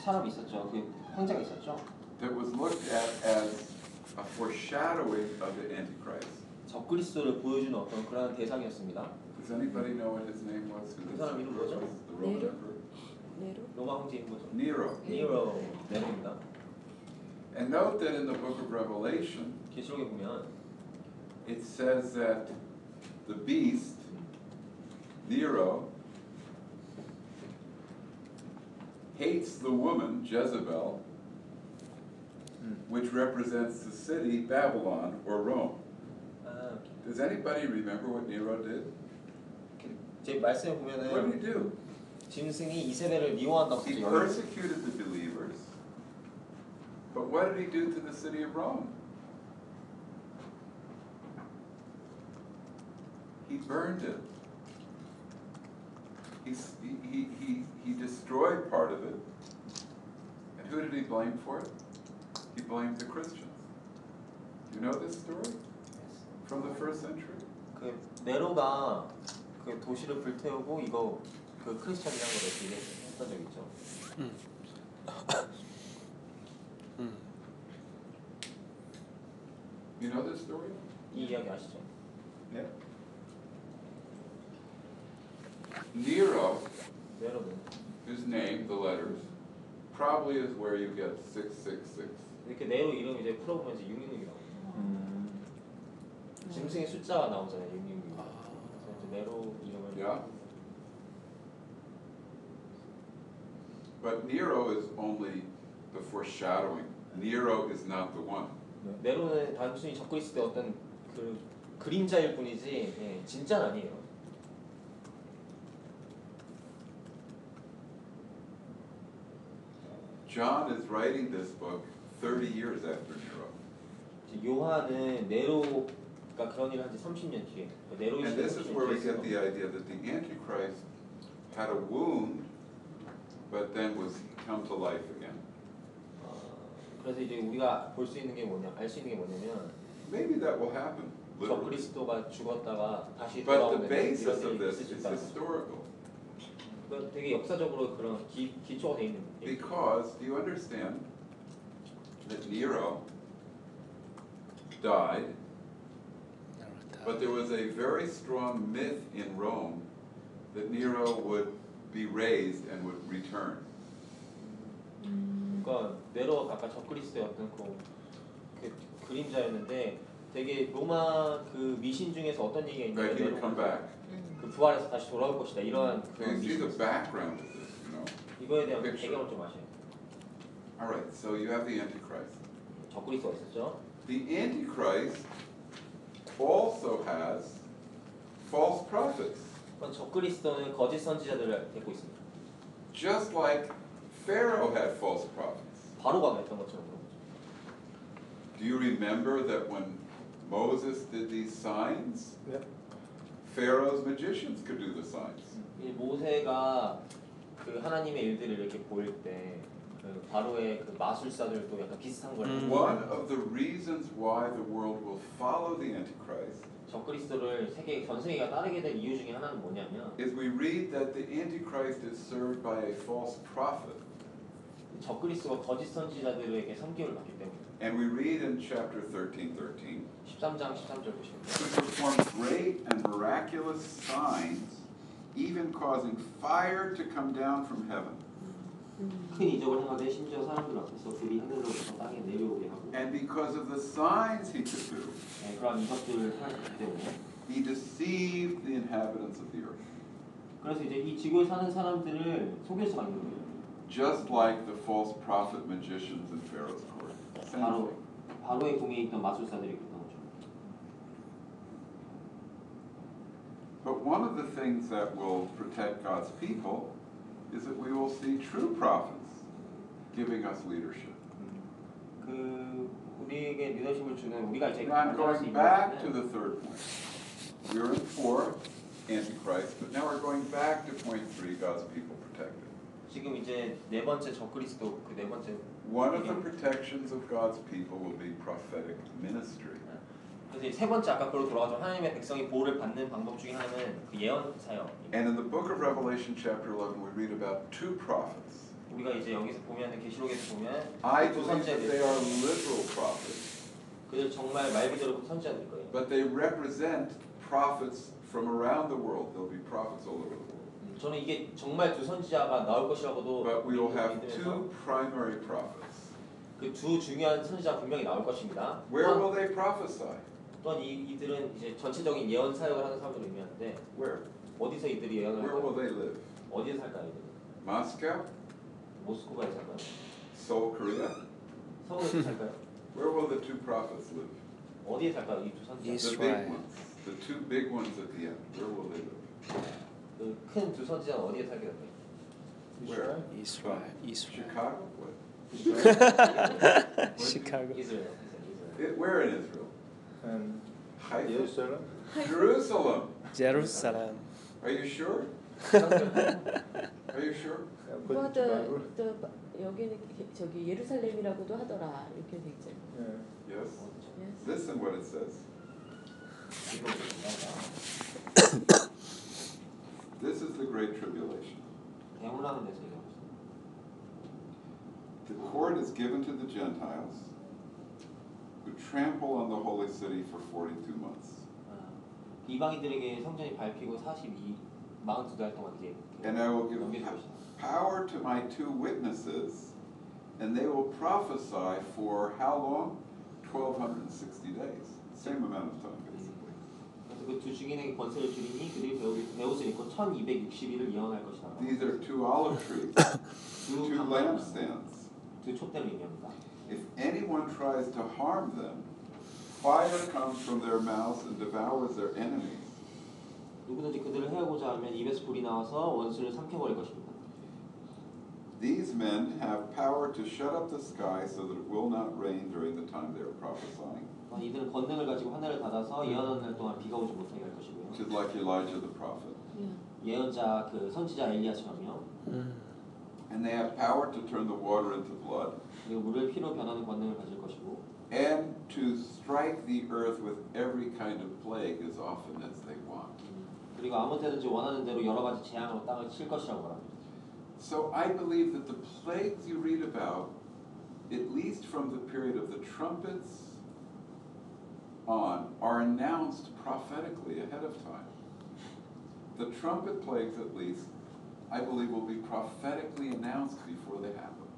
사람이 있었죠. 그 황제가 있었죠. that was looked at as a foreshadowing of the Antichrist. 적그리스도를 보여주는 어떤 그런 대상이었습니다. Does anybody know what his name was? Who 그 this 사람 이름 emperor 뭐죠? was? The Roman 네로? emperor? 네로? 로마 황제인 거죠. Nero. 니로 네로입니다. And note that in the book of Revelation, 계시록에 보면 it says that the beast, Nero, hates the woman, Jezebel, which represents the city, Babylon, or Rome. 아, Does anybody remember what Nero did? 제 말씀에 What did 보면은 he do? 짐승이 이세벨을 미워한다고 He 했죠. persecuted the believers. But what did he do to the city of Rome? He burned it. He destroyed part of it. And who did he blame for it? He blamed the Christians. You know this story? From the first century? 그 네로가 그 도시를 불태우고 이거 그 크리스천이라는 걸 되게 했던 적 있죠. You know this story? 이 이야기 아시죠? Yeah. Nero, 네로는 his name, the letters, probably is where you get 666. 이렇게 네로 이름 이제 풀어보면 이제 666이라고. 짐승의 숫자가 나오잖아요. 666. 그래서 이제 네로 이름을. Yeah. But Nero is only the foreshadowing. Nero is not the one. 네로는 단순히 적그리스도의 어떤 그 그림자일 뿐이지 예, 진짜는 아니에요. John is writing this book 30 years after Nero. 이제 요한은 네로가 그런 일을 한 지 30년 뒤에 네로의 And this is 시대에 where we 있어요. get the idea that the Antichrist had a wound, but then was come to life again. 그래서 이제 우리가 볼 수 있는 게 뭐냐, 알 수 있는 게 뭐냐면 Maybe that will happen, literally. 적그리스도가 죽었다가 다시 But 돌아오는 the 이런 basis of 일이 this 있을 수 is 있다는 거죠. historical. 그러니까 되게 역사적으로 그런 기초가 돼 있는 얘기. Because, do you understand that Nero died, but there was a very strong myth in Rome that Nero would be raised and would return. 그러니까 네로가 아까 적그리스도의 어떤 그 그림자였는데 되게 로마 그 미신 중에서 어떤 얘기가 That he would 있냐면 come back. 그 부활해서 다시 돌아올 것이다 이러한 You 그런 see the 미신 background of this, you know. 이거에 대한 picture. 배경을 좀 아셔요. Alright, so you have the Antichrist. 적그리스도가 있었죠. The Antichrist also has false prophets. 그건 적그리스도는 거짓 선지자들을 데리고 있습니다. Just like Pharaoh had false prophets. 바로가 했던 것처럼 그런 거죠. Do you remember that when Moses did these signs, Yep. Pharaoh's magicians could do the signs. 이 모세가 그 하나님의 일들을 이렇게 보일 때 그 바로의 그 마술사들도 약간 비슷한 걸 했어요. One of the reasons why the world will follow the Antichrist 적그리스도를 전 세계가 따르게 될 이유 중에 하나는 뭐냐면 is we read that the Antichrist is served by a false prophet. 적그리스도가 거짓 선지자들에게 섬김을 받기 때문에. And we read in chapter 13:13, 13장 13절 보시면 who performed great and miraculous signs, even causing fire to come down from heaven. 큰 이적을 행하되 심지어 사람들 앞에서 불이 하늘로부터 땅에 내려오게 하고 And because of the signs he could do, 그러한 이적들을 행했기 때문에 he deceived the inhabitants of the earth. 그래서 이제 이 지구에 사는 사람들을 속일 수가 있는 거예요. Just like the false prophet magicians in Pharaoh's court. Same thing. 바로의 궁에 있던 마술사들이 그랬던 거죠. But one of the things that will protect God's people is that we will see true prophets giving us leadership. 그 우리에게 리더십을 주는 우리가 이제 Now I'm 관장할 수 going 있는 back to 것은 the third point. We were in 4, Antichrist, but now we're going back to point 3, God's people protected. 지금 이제 네 번째 적그리스도 그 네 번째 One of the protections of God's people will be prophetic ministry. 그래서 이제 세 번째 아까 그로 돌아가서 하나님의 백성이 보호를 받는 방법 중에 하나는 그 예언 사역. And in the book of Revelation chapter 11 we read about 2 prophets. 우리가 이제 여기서 보면은 계시록에서 보면 I 두 believe that they are 선지자들 literal prophets, 그들 정말 말 그대로 선지자들 거예요. but they represent prophets from around the world. There'll be prophets all over the world. 저는 이게 정말 두 선지자가 나올 것이라고도 But we will have 믿으면서 2 primary prophets. 그 두 중요한 선지자 분명히 나올 것입니다. Where will they prophesy? 또한 이들은 이제 전체적인 예언 사역을 하는 사람들을 의미하는데 Where? 어디서 이들이 예언을 Where will 할까요? they live? 어디에 살까요? 이들은? Moscow? 모스크바에 살까요? Seoul, Korea? 서울에서 살까요? Where will the 2 prophets live? 어디에 살까요? 이 두 선지자. The Israel. big ones. The 2 big ones at the end. Where will they live? 그 큰 두 선지자는 어디에 살게 될까요? Where? 이스라엘. Chicago? What? 시카고. 이스라엘. Where in Israel? And Haifa? Jerusalem. Jerusalem. 제루살렘. Are you sure? Are you sure? According to Bible. 여기는 저기 예루살렘이라고도 하더라 이렇게 돼 있죠. Yeah. Yes. Yes. Listen what it says. This is the great tribulation. 대문하는 데서 얘기하고 있어요. The court is given to the Gentiles who trample on the holy city for 42 months. 이방인들에게 성전이 밟히고 42달 동안 이제 And I will give 넘겨줄 것이다. power to my 2 witnesses, and they will prophesy for how long? 1260 days. Same amount of time, basically. 그래서 그 두 증인에게 권세를 주리니 그들이 배옷을 입고 1260일을 예언할 것이다. These are 2 olive trees, 2 lampstands. 두 촛대를 의미합니다. If anyone tries to harm them, fire comes from their mouths and devours their enemies. 누구든지 그들을 해하고자 하면 입에서 불이 나와서 원수를 삼켜버릴 것입니다. These men have power to shut up the sky so that it will not rain during the time they are prophesying, 이들은 권능을 가지고 하늘을 닫아서 예언하는 날 동안 비가 오지 못하게 할 것이고요. which is like Elijah the prophet. 예언자 그 선지자 엘리야처럼요. And they have power to turn the water into blood 그리고 물을 피로 변하는 권능을 가질 것이고 and to strike the earth with every kind of plague as often as they want. 그리고 아무 때든지 원하는 대로 여러 가지 재앙으로 땅을 칠 것이라고 말합니다. So I believe that the plagues you read about, at least from the period of the trumpets on, are announced prophetically ahead of time. The trumpet plagues, at least, I believe will be prophetically announced before they happen.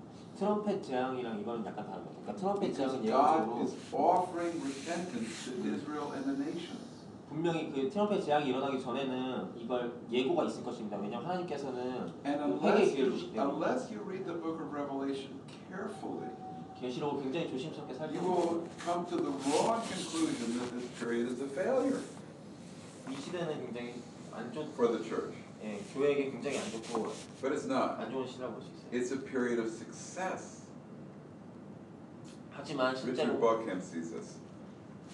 트럼펫 재앙이랑 이거는 약간 다른 것 같아요. 그러니까 트럼펫 Because 재앙은 God 예언적으로 is offering repentance to Israel and the nations. 분명히 그 트럼펫 재앙이 일어나기 전에는 이걸 예고가 있을 것입니다. 왜냐하면 하나님께서는 And 그 회개 기회를 주시기 때문에 unless you read the book of Revelation carefully, 계시록을 굉장히 조심스럽게 you 살펴보고 will come to the wrong conclusion that this period is a failure 이 시대는 굉장히 안 좋고 for the church. 예, 교회에게 굉장히 안 좋고 But it's not. 안 좋은 시대라고 볼 수 있어요. It's a period of success. 하지만 Richard 실제로 Buckham sees this.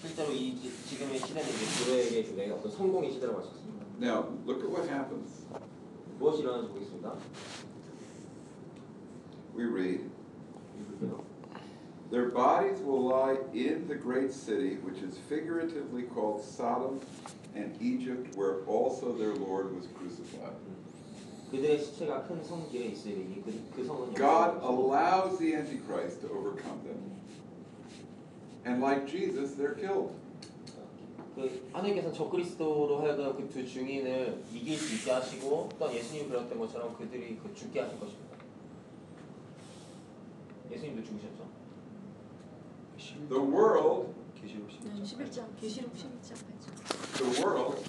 지금의 시대는 이제 교회에게 굉장히 어떤 성공의 시대라고 할 수 있습니다. Now, look at what happens. 무엇이 일어나는지 보겠습니다. We read, 읽을게요. their bodies will lie in the great city, which is figuratively called Sodom and Egypt, where also their Lord was crucified. 그들의 시체가 큰 성길에 있으리니 그 성은 God allows the Antichrist to overcome them. And like Jesus, they're killed. 그 하나님께서 적그리스도로 하여금 그 두 증인을 이길 수 있게 하시고 또한 예수님이 그랬던 것처럼 그들이 그 죽게 하실 것입니다. 예수님도 죽으셨죠. The world, 11장 계시록 11장 8절. the world,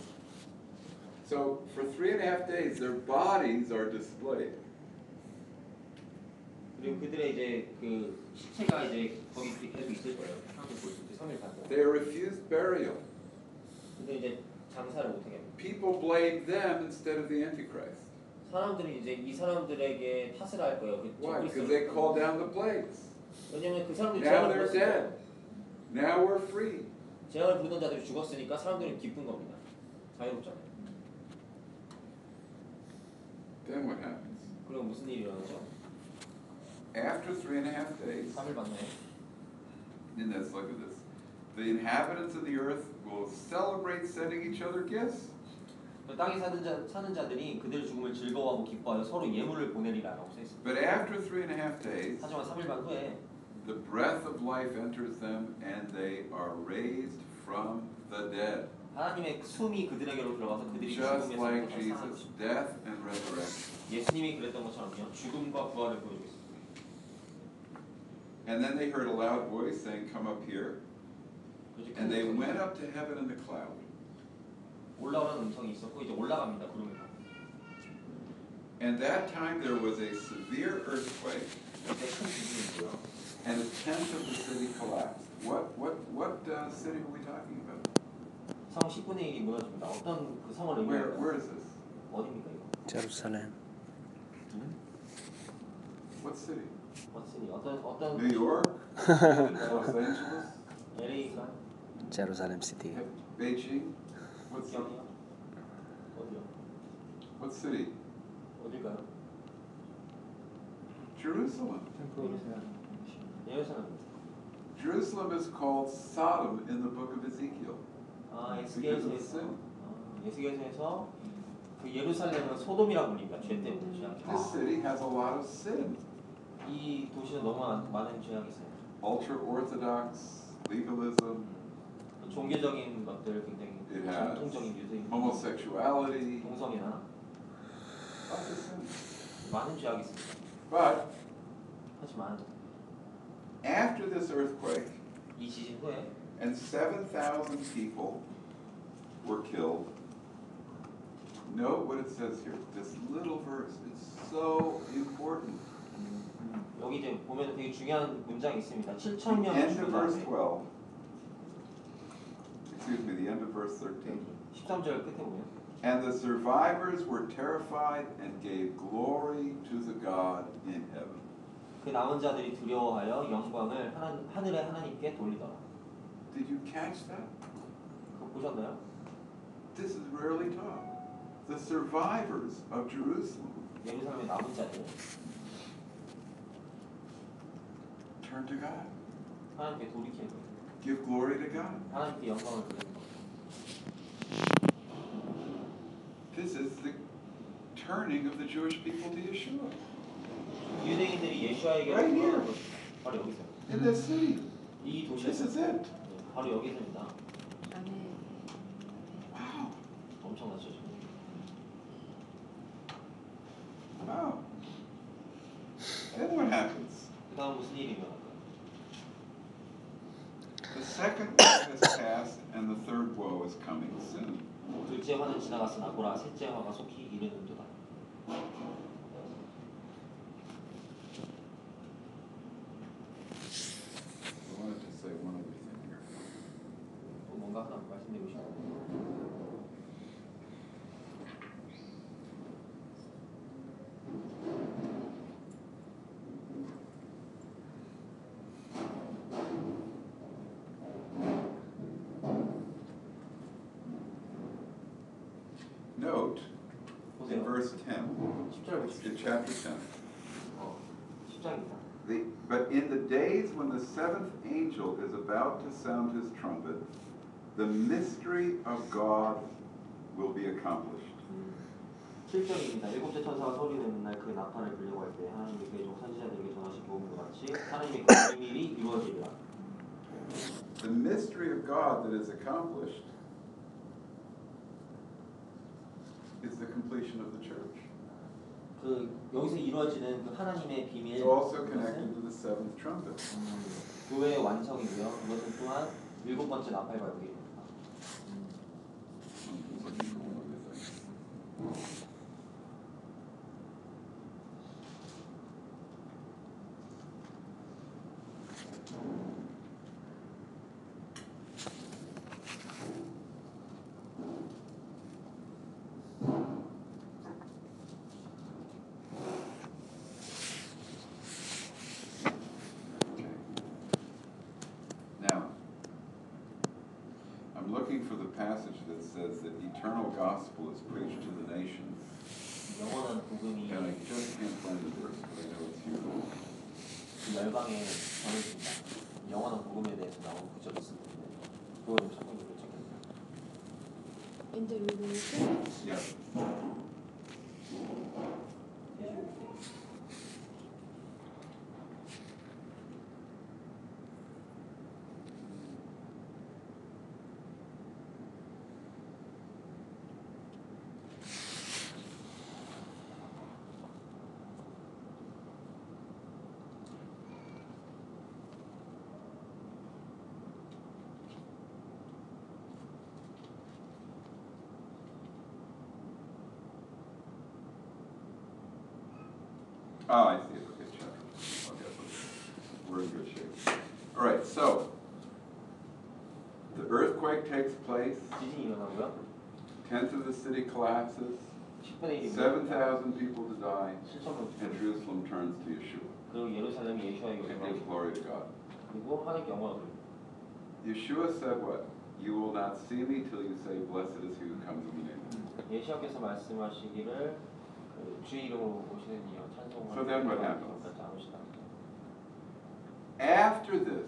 so for 3.5 days, their bodies are displayed. 그리고 그들의 이제 그 시체가 이제 거기 계속 있을 거예요. 사람들 볼 수 있게 3일 간 동안. They are refused burial. 근데 이제 장사를 못하게 합니다. People blame them instead of the Antichrist. 사람들이 이제 이 사람들에게 탓을 할 거예요. 그 Why? Because they called down the plagues. 왜냐면 그 사람들이 Now 재앙을 they're 불렀으니까 dead. Now we're free. 재앙을 부르던 자들이 죽었으니까 사람들은 기쁜 겁니다. 자유롭잖아요. Then what happens? 그리고 무슨 일이 일어나죠? After 3.5 days, 3일 만에 and let's look at this. The inhabitants of the earth will celebrate sending each other gifts. 그 땅에 사는 자들이 그들의 죽음을 즐거워하고 기뻐하여 서로 예물을 보내리라라고 써 있습니다. But after 3.5 days, 하지만 3일반 후에 the breath of life enters them and they are raised from the dead. 하나님의 숨이 그들에게로 들어가서 그들이 Just 죽음에서 like 다시 살아나죠. Jesus' death and resurrection. 예수님이 그랬던 것처럼요. 죽음과 부활을 보여주고 있습니다. And then they heard a loud voice saying, "Come up here." And they went up to heaven in the cloud. 올라오라는 음성이 있었고 이제 올라갑니다. 구름을 타고. And that time there was a severe earthquake, 그때 큰 지진이 있고요. and a tenth of the city collapsed. What city are we talking about? 성 10분의 1이 무너집니다. 어떤 그 성을 Where 의미하는 is this? 어디입니까 이거? 제루살렘. What city? 어떤 어떤 New York? Los Angeles? LA가 제루살렘 시티. Beijing? What city? 기억이요? 어디요? What city? 어딜까요? Jerusalem. 예루살렘. Jerusalem is called Sodom in the book of Ezekiel. 아 Because of the 에스겔서에서 sin. 에스겔서에서 그 예루살렘은 소돔이라고 불립니다. 죄 때문에 죄악. This city has a lot of sin. 이 도시는 너무 많은 죄악이 있어요. Ultra-Orthodox, legalism, 종교적인 것들 굉장히 It has 전통적인 유대인 homosexuality, 동성애나 lots of sin. 많은 죄악이 있습니다. But 하지만 after this earthquake, 이 지진 후에 and 7,000 people were killed, note what it says here. This little verse is so important. 여기 이제 보면 되게 중요한 문장이 있습니다. The 7,000명이 end of 죽은 verse 다음에 12. Excuse me, the end of verse 13. 13절 끝에 보면 And the survivors were terrified and gave glory to the God in heaven. 그 남은 자들이 두려워하여 영광을 하늘의 하나님께 돌리더라. Did you catch that? 그거 보셨나요? This is rarely taught. The survivors of Jerusalem 예루살렘의 남은 자들 turn to God. 하나님께 돌이키는 거예요. Give glory to God. 하나님께 영광을 돌리는 거예요. This is the turning of the Jewish people to Yeshua. 유대인들이 예수와에게 Right here. 돌아가는 것이 바로 여기서 In this city. 이 This 도시에서 is it. 바로 여기서입니다. 아멘. Wow. 엄청나죠 지금. Wow. Then what happens? 그 일이 일어날까요? The second woe has passed and the third woe is coming soon. 둘째 화는 지나갔으나 보라 셋째 화가 속히 이르는도다. I wanted to say one other thing here. 또 뭔가 하나 말씀드리고 싶어요. Note in 보세요. verse 10, 10절 보십시오. in chapter 10. 10장입니다. But in the days when the seventh angel is about to sound his trumpet, the mystery of God will be accomplished. 7절입니다. 일곱째 천사가 소리 내는 날 그 나팔을 불려고 할 때 하나님의 계속 선지자들에게 전하신 복음과 같이 하나님의 그 비밀이 이루어지리라. The mystery of God that is accomplished is the completion of the church. 그 여기서 이루어지는 그 하나님의 비밀 It's also connected to the seventh trumpet. 교회의 완성이고요. 그것은 또한 일곱 번째 나팔 발부입니다. Now, I'm looking for the passage that says that eternal gospel is preached to the nations. 영원한 복음이 And I just can't find the verse, but I know it's here. 그 열방에 전해진다. 영원한 복음에 대해서 나온 구절이 있습니다. 그거 좀 찾는 게 좋겠네요. In the Revelation, Yeah. Oh, I see it. Okay, chapter. Okay, we're in good shape. All right, so the earthquake takes place. 지진이 일어나고요. Tenth of the city collapses. 10분의 1입니다. 7,000 people to die, 7,000명 and Jerusalem turns to Yeshua 그리고 예루살렘이 예수와에게 and gives 올라가고 glory to God. 그리고 하나님께 영광을 돌립니다. Yeshua said what? You will not see me till you say, blessed is he who comes in the name of the Lord. 예수님께서 말씀하시기를 그 주의 이름으로 오시는 이여 찬송을 So then what happens? 하지 않으시다. After this,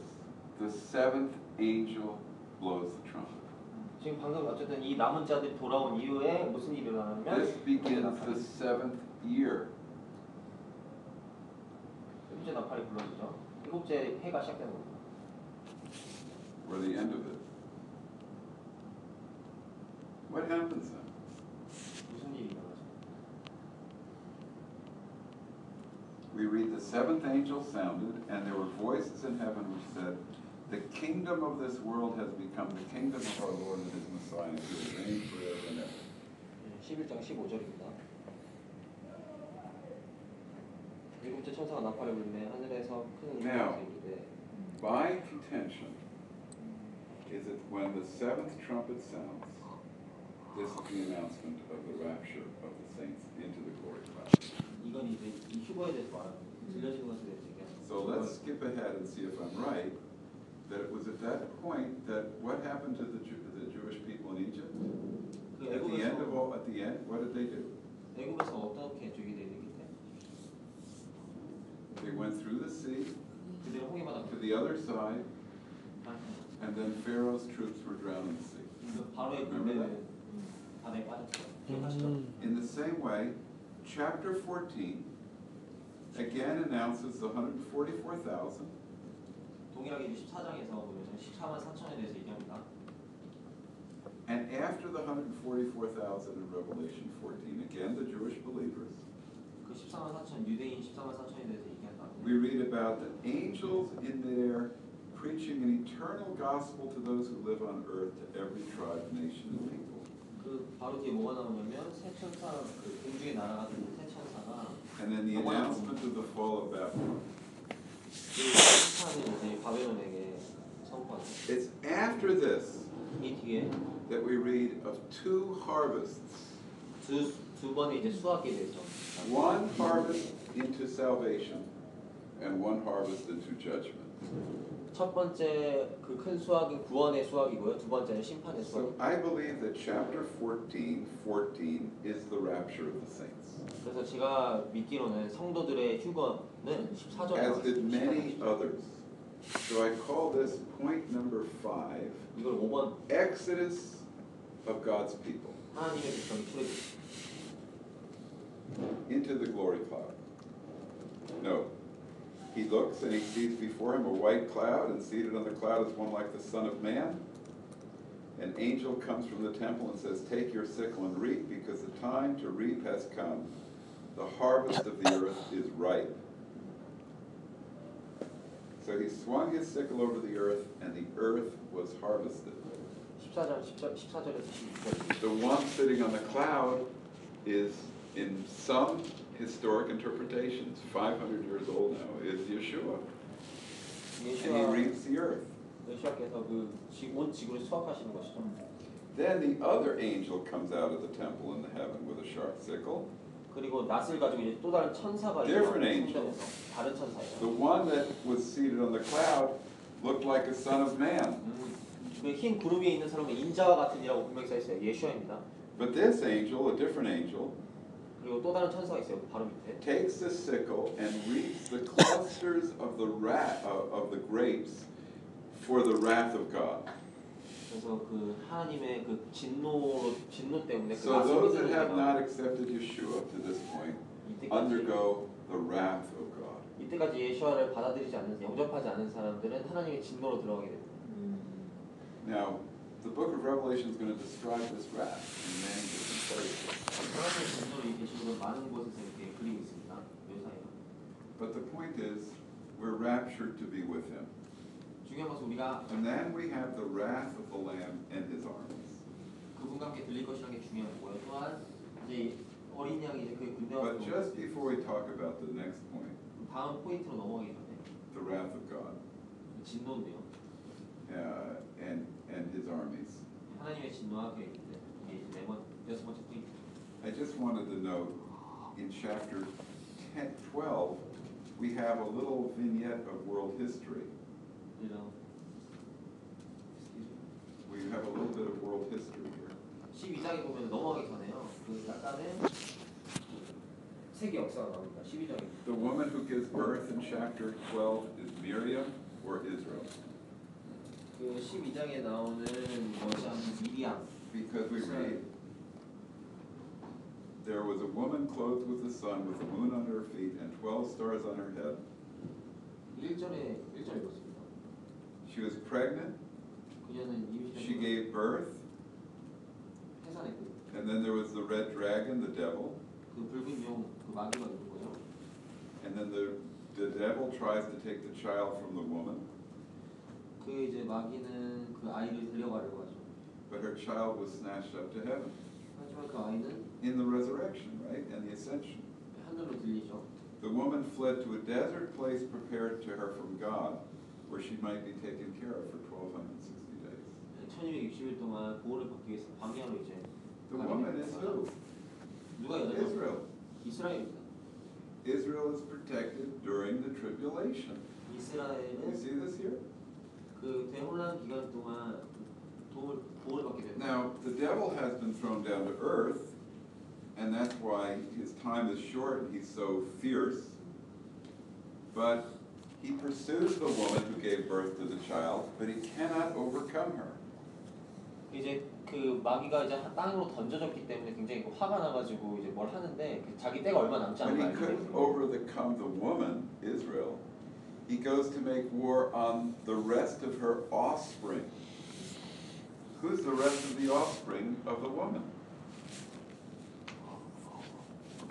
the seventh angel blows the trumpet. 지금 방금 어쨌든 이 남은 자들이 돌아온 이후에 무슨 일이 일어나냐면 This begins the seventh year. 일곱째 나팔이 불러지죠. 일곱째 해가 시작되는 겁니다. Or the end of it. What happens then? 무슨 일이 일어나죠? We read the seventh angel sounded, and there were voices in heaven which said, the kingdom of this world has become the kingdom of our Lord and his Messiah, and he will reign forever and ever. 11장 15절입니다. 일곱째 천사가 나팔을 불매 하늘에서 큰 Now. 음성이 이르되 My contention is that when the seventh trumpet sounds, this is the announcement of the rapture of the saints into the glory cloud. 이건 이제 이 휴거에 대해서 말하는 거예요. 들려지는 것에 대해서 얘기하는 거예요. So let's skip ahead and see if I'm right, that it was at that point that what happened to the Jewish people in Egypt? 그 At the end, what did they do? 애굽에서 어떻게 죽이 되기 때문에 They went through the sea 그들은 홍해마다 to the other side, and then Pharaoh's troops were drowned in the sea. 바로의 군대는 바다에 빠졌죠. 기억하시죠? In the same way, chapter 14 again announces the 144,000. 동일하게 14장에서 보면 14만 4천에 대해서 얘기합니다. And after the 144,000 in Revelation 14, again the Jewish believers, 그 14만 4천 유대인 14만 4천에 대해서 얘기한 다음에 we read about the angels in there preaching an eternal gospel to those who live on earth, to every tribe, nation, and people. 그 바로 뒤에 뭐가 나오냐면 새 천사, 그 공중의 나라 같은 새 천사가 And then the announcement of the fall of Babylon. 그 심판을 이제 바벨론에게 선포하죠. It's after this 이 뒤에 that we read of two harvests. 두 번의 이제 수확에 대해서. One harvest into salvation and one harvest into judgment. 첫 번째 그 큰 수확은 구원의 수확이고요. 두 번째는 심판의 수확. So I believe that chapter 14 is the rapture of the saints. 그래서 제가 믿기로는 성도들의 휴거는 14절에 As did many others. So I call this point number 5, 이걸 5번 Exodus of God's people 하나님의 백성이 출애굽 into the glory cloud. No. He looks and he sees before him a white cloud, and seated on the cloud is one like the Son of Man. An angel comes from the temple and says, "Take your sickle and reap, because the time to reap has come. The harvest of the earth is ripe." So he swung his sickle over the earth, and the earth was harvested. 14절에서 16절. The one sitting on the cloud is, in some historic interpretations, 500 years old now, is Yeshua. And he reaps the earth. 예수와께서 온 지구를 수확하시는 것이죠. Then the other angel comes out of the temple in the heaven with a sharp sickle. 그리고 낫을 가지고 이제 또 다른 천사가 Different angel. 성전에서 다른 천사예요. The one that was seated on the cloud looked like a son of man. 그 흰 구름 위에 있는 사람은 인자와 같은 이라고 분명히 써 있어요. 예수와입니다. But this angel, a different angel, 그리고 또 다른 천사가 있어요. 바로 밑에. takes the sickle and reaps the clusters of the grapes for the wrath of God. 그래서 그 하나님의 그 진노 때문에 그 So those that have 나스미들에게가 not accepted Yeshua to this point undergo the wrath of God. 이때까지 예수와를 받아들이지 않는 영접하지 않은 사람들은 하나님의 진노로 들어가게 됩니다. Now, the book of Revelation is going to describe this wrath in many different places. 하나님의 진노를 이 계시록은 많은 곳에서 이렇게 그리고 있습니다. 묘사해요. But the point is, we're raptured to be with him. 중요한 것은 우리가 And then we have the wrath of the Lamb and his armies. 그분과 함께 들릴 것이라는 게 중요한 거고요. 또한 이제 어린 양이 이제 그의 군대와 But just before we talk about the next point, 다음 포인트로 넘어가기 전에 the wrath of God 진노인데요. and his armies, 하나님의 진노와 그의 군대. 이게 이제 여섯 번째 포인트. I just wanted to note in chapter 12, we have a little vignette of world history. We have a little bit of world history here. 12장에 보면 넘어가기 전에요. 그 약간의 세계 역사가 나옵니다. 12장에. The woman who gives birth in chapter 12 is Miriam or Israel? 그 12장에 나오는 여자 미리암. Because we read, there was a woman clothed with the sun, with the moon under her feet, and 12 stars on her head. 1절에 읽었습니다. She was pregnant, 그녀는 she 임신했고 gave birth, 해산했고 and then there was the red dragon, the devil, 그 붉은 용 그 마귀가 누구고요? and then the devil tries to take the child from the woman, 그 이제 마귀는 그 아이를 데려가려고 하죠. but her child was snatched up to heaven 하지만 그 아이는 in the resurrection, right, and the ascension. 하늘로 들리죠. The woman fled to a desert place prepared to her from God, where she might be taken care of for 1260 days. 1260일 동안 보호를 받기 위해서 광야로 이제 The woman is who? 누가 여덟 Israel. 이스라엘입니다. Israel is protected during the tribulation. You 이스라엘은 see this here? 그 대혼란 기간 동안 보호를 받게 됩니다. Now, the devil has been thrown down to earth, and that's why his time is short and he's so fierce. But he pursues the woman who gave birth to the child, but he cannot overcome her. 이제 그 마귀가 이제 땅으로 던져졌기 때문에 굉장히 화가 나가지고 이제 뭘 하는데 그 자기 때가 얼마 남지 않은 When 걸 he 알기 couldn't 때문에 overcome the woman, Israel, he goes to make war on the rest of her offspring. Who's the rest of the offspring of the woman?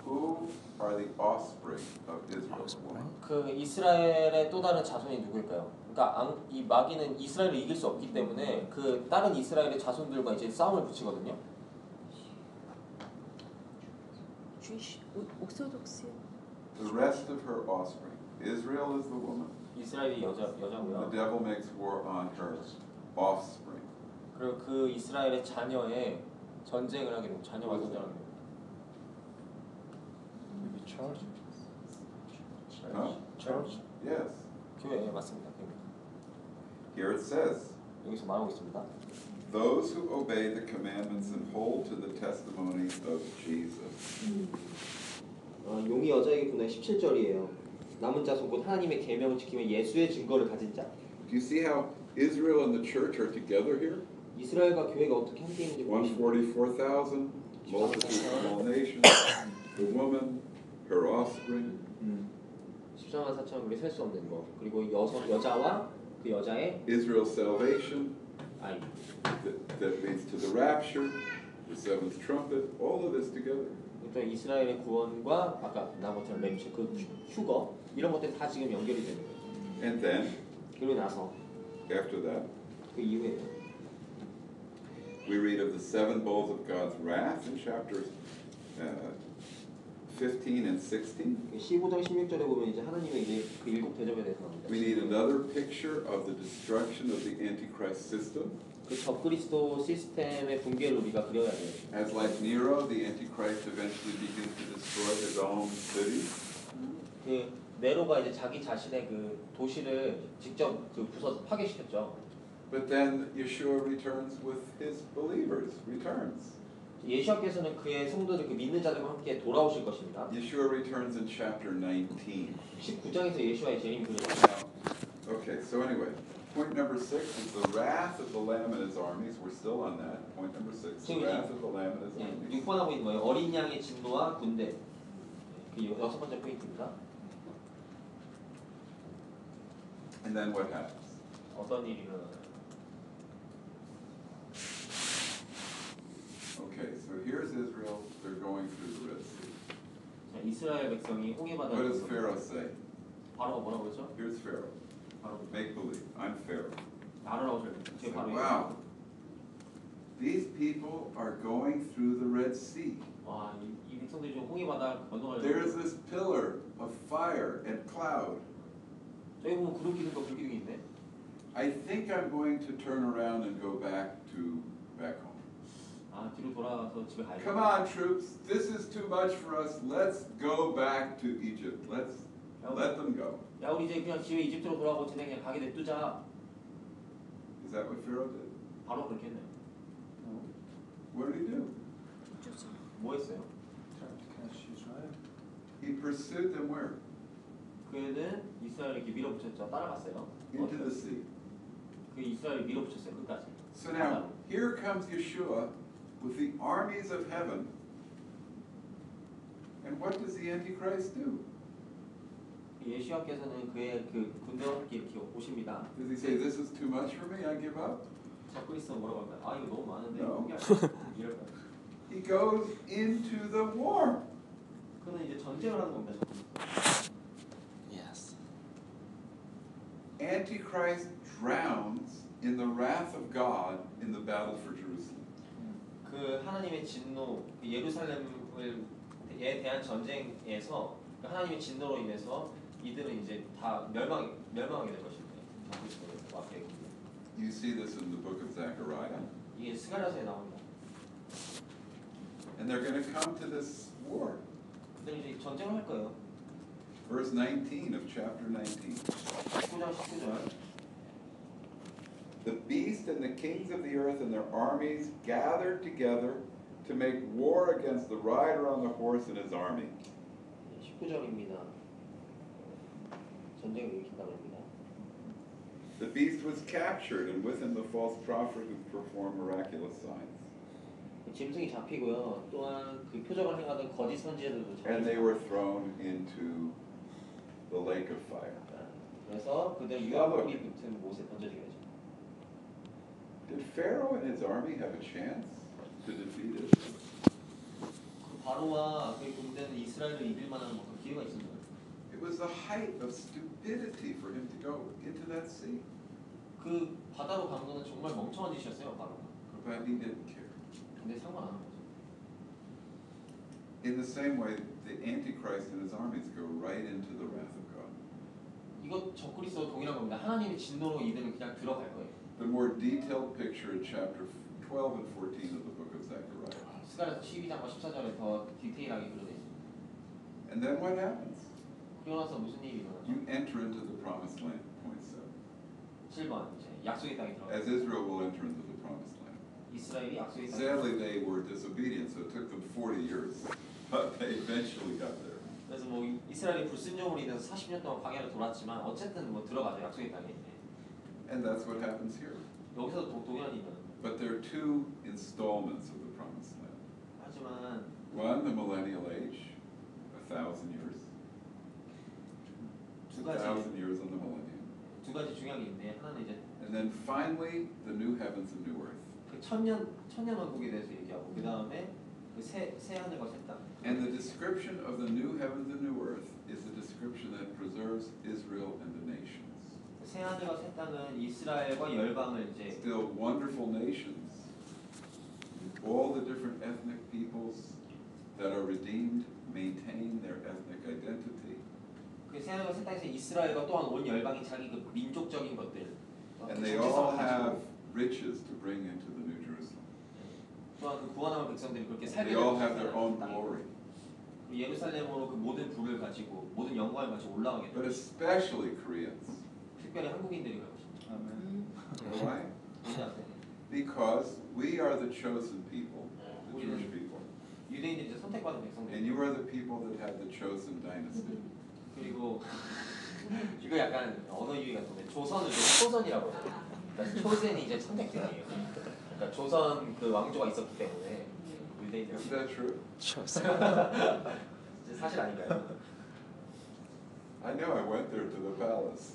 Who are the offspring of Israel. 그 이스라엘의 또 다른 자손이 누구일까요? 그러니까 이 마귀는 이스라엘을 이길 수 없기 때문에 그 다른 이스라엘의 자손들과 이제 싸움을 붙이거든요. 옥소독스. The rest of her offspring. Israel is the woman. 이스라엘이 여자고요. The devil makes war on her offspring. 그리고 그 이스라엘의 자녀의 전쟁을 하게 됩니다. 자녀와 전쟁을 하게 됩니다. Maybe church. Huh? Church. Yes. 교회 맞습니다. 교회. Here it says, 여기서 말하고 있습니다. those who obey the commandments and hold to the testimony of Jesus. 용이 여자에게 보낸 17절이에요. 남은 자손 곧 하나님의 계명을 지키며 예수의 증거를 가진 자. Do you see how Israel and the church are together here? 이스라엘과 교회가 어떻게 함께 있는지 보이시죠? 144,000, multitude of all nations, the woman, her offspring. 14만 4천 우리 셀 수 없는 거. 그리고 여자와 그 여자의 Israel's salvation 아이. that leads to the rapture, the seventh trumpet, all of this together. 또 이스라엘의 구원과 아까 나온 것처럼 램시 그 휴거 이런 것들이 다 지금 연결이 되는 거예요. And then, 그리고 나서 after that, 그 이후에 we read of the seven bowls of God's wrath in chapters 15 and 16. 15장 16절에 보면 이제 하나님의 이제 그 일곱 대접에 대해서 나옵니다. We need another picture of the destruction of the Antichrist system. 그 적그리스도 시스템의 붕괴를 우리가 그려야 돼요. As like Nero, the Antichrist eventually begins to destroy his own city. 그 네로가 이제 자기 자신의 그 도시를 직접 그 부숴 파괴시켰죠. But then Yeshua returns with his believers, returns. 예수께서는 그의 성도들 그 믿는 자들과 함께 돌아오실 것입니다. Yeshua returns in chapter 19. 19장에서 예수와의 재림이 그려집니다. Okay, so anyway, point number 6 is the wrath of the Lamb and his armies. We're still on that. Point number 6, the wrath of the Lamb and his armies. 6번 하고 있는 거예요. 어린 양의 진노와 군대. 그 여섯 번째 포인트입니다. And then what happens? 어떤 일이 일어나요? Okay, so here's Israel. They're going through the Red Sea. 자, 이스라엘 백성이 홍해 What 바다를 does Pharaoh say? 바로가 뭐라고 했죠? Here's Pharaoh. 바로 Make believe. I'm Pharaoh. 바로라고 저 Say, 바로 wow. These people are going through the Red Sea. 와, 이 백성들이 좀 홍해 바다 건너가려고. There's this pillar of fire and cloud. 저기 보면 구름 기둥과 불 기둥이 있네. I think I'm going to turn around and go back home. 아, 뒤로 돌아가서 집에 가야겠다. Come on, troops. This is too much for us. Let's go back to Egypt. Let's let them go. 야, 우리 이제 그냥 집에 이집트로 돌아가고 그냥 가게 냅두자. Is that what Pharaoh did? 바로 그렇게 했네. What did he do? 뭐 했어요? Trying to catch Israel. He pursued them where? 그는 이스라엘을 이렇게 밀어붙였죠. 따라갔어요. Into the sea. 그 이스라엘을 밀어붙였어요. 끝까지. So now, here comes Yeshua with the armies of heaven. And what does the Antichrist do? 예수께서는 그의 그 군대와 함께 이렇게 오십니다. Does he say, this is too much for me, I give up? 적그리스도 뭐라고 할까요? 아, 이거 너무 많은데 No. 이럴 거예요. He goes into the war. 그는 이제 전쟁을 하는 겁니다. Yes. Antichrist drowns in the wrath of God in the battle for Jerusalem. 그 하나님의 진노, 그 예루살렘에 대한 전쟁에서 그 하나님의 진노로 인해서 이들은 이제 다 멸망하게 될 것입니다. 적그리스도 앞에. You see this in the book of Zechariah. 이게 스가랴서에 나옵니다. And they're going to come to this war. 그들이 이제 전쟁을 할 거예요. Verse 19 of chapter 19. 19장 19절. The beast and the kings of the earth and their armies gathered together to make war against the rider on the horse and his army. 19절입니다. 전쟁을 일으킨다고 합니다. The beast was captured, and with him the false prophet who performed miraculous signs. 짐승이 잡히고요. 또한 그 표적을 행하던 거짓 선지자들도 And they 잡히고. were thrown into the lake of fire. 그래서 그들 유황불이 붙은 못에 던져지게 되죠. Did Pharaoh and his army have a chance to defeat Israel? 바로와 그 군대는 이스라엘을 이길 만한 뭐 기회가 있었나요? It was the height of stupidity for him to go into that sea. 그 바다로 간 거는 정말 멍청한 짓이었어요, 바로가. But he didn't care. 근데 상관 안 한 거죠. In the same way, the Antichrist and his armies go right into the wrath of God. 이거 적그리스도 동일한 겁니다. 하나님의 진노로 이들은 그냥 들어갈 거예요. The more detailed picture in chapter 12 and 14 of the book of Zechariah. 스가랴서 12장과 14절에 더 디테일하게 그려져 있습니다. And then what happens? 그러고 나서 무슨 일이 일어나죠? You enter into the promised land, point 7. 7번 이제 약속의 땅에 들어가. As Israel will enter into the promised land. 이스라엘이 약속의 땅에. Sadly, they were disobedient, so it took them 40 years. But they eventually got there. 그래서 뭐 이스라엘이 불순종으로 인해서 40년 동안 광야를 돌았지만 어쨌든 뭐 들어가죠, 약속의 땅에. And that's what happens here. 여기서 동일한 일은. But there are two installments of the promised land. 하지만 One, the millennial age, 1,000 years. 두 가지 1,000 years on the millennium. 두 가지 중요한 게 있는데 하나는 이제 And then finally, the new heavens and new earth. 그 천년 왕국에 대해서 얘기하고 그 다음에 그 새 하늘과 새 땅. And the description of the new heavens and new earth is a description that preserves Israel and the nations. 새 하늘과 새 땅은 이스라엘과 열방을 이제 Still wonderful nations. All the different ethnic peoples that are redeemed maintain their ethnic identity. 그 새 하늘과 새 땅에서 이스라엘과 또한 온 열방이 자기 그 민족적인 것들 And they all have riches to bring into the New Jerusalem. 또한 그 구원하는 백성들이 그렇게 They 살게 all have their own glory. 예루살렘으로 그 모든 부를 가지고 모든 영광을 가지고 올라가게 But 돼요. especially Koreans. 특별히 한국인들이 그러고 싶죠. Why? Because we are the chosen people, the Jewish people. 유대인들이 이제 선택받은 백성들. And you are the people that have the chosen dynasty. 그리고 이거 약간 언어 유희 같은데 조선을 초선이라고 해요. 그러니까 초선이 이제 선택된이에요. 그러니까 조선 그 왕조가 있었기 때문에 유대인들. Is that true? 사실 아닌가요? I know I went there to the palace.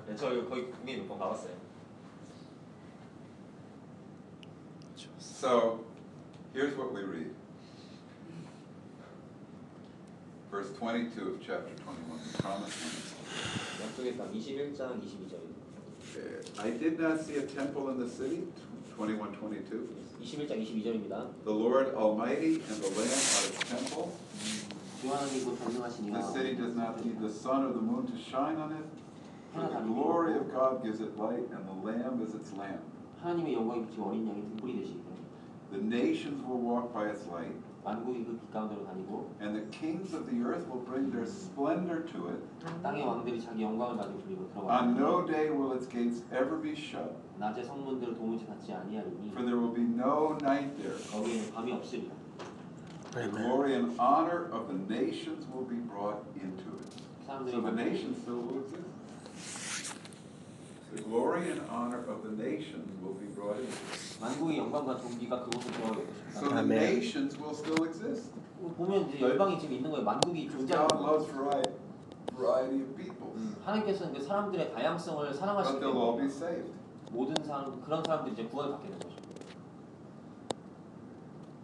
네, 저 거의 국민 몇 번 가봤어요. So, here's what we read. Verse 22 of chapter 21, the promised land. 약속의 땅 21장 22절입니다. I did not see a temple in the city, 21:22. 21장 22절입니다. The Lord Almighty and the Lamb are its temple. 주 하나님 곧 전능하시니와 The city does not need the sun or the moon to shine on it. For the glory of God gives it light, and the Lamb is its lamp. 하나님의 영광이 비치고 어린 양이 등불이 되시기 때문에 The nations will walk by its light, 만국이 그 빛 가운데로 다니고 and the kings of the earth will bring their splendor to it. 땅의 왕들이 자기 영광을 가지고 들리고 On 들어가고 no day will its gates ever be shut, 낮에 성문들을 도무지 닫지 아니하리니 for there will be no night there. 거기에는 밤이 없으리라. The glory and honor of the nations will be brought into it. So the 사람들이 nations still will exist. The glory and honor of the nations will be brought into it. 만국의 영광과 존귀가 그곳에 들어가게 So 되십니다. the Amen. nations will still exist. 보면 이제 열방이 지금 있는 거예요. 만국이 Because 존재하는 God 거예요. loves variety of peoples. 하나님께서는 그 사람들의 다양성을 But 사랑하시기 they'll all be 때문에 saved. 모든 사람 그런 사람들이 이제 구원을 받게 되는 거죠.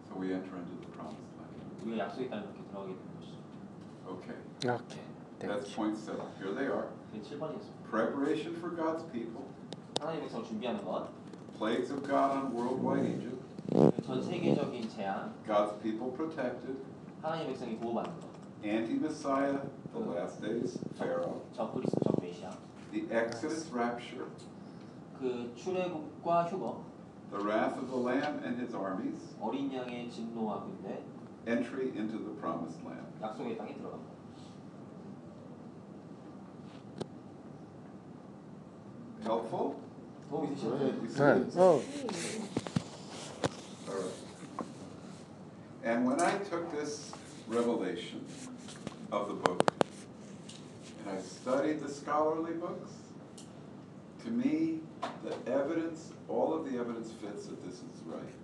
So we enter into the promised land. 우리가 약속의 땅에 그렇게 들어가게 되는 것이죠. Okay, Okay. that's Thank you. point 7. Here they are. 그게 7번이었습니다. Preparation for God's people. 하나님의 백성을 준비하는 것, Plagues of God on worldwide Egypt. 전 세계적인 재앙, God's people protected. 하나님의 백성이 보호받는 것, Anti-Messiah, the last days, Pharaoh. 적 그리스도, 적 메시아, The Exodus rapture. 그 출애굽과 휴거, The wrath of the Lamb and his armies. 어린 양의 진노와 군대, Entry into the promised land. 약속의 땅에 들어간다. Helpful? 도움이 되셨나요? You see Good. it? Oh, All right. And when I took this revelation of the book and I studied the scholarly books, to me, the evidence, all of the evidence fits that this is right.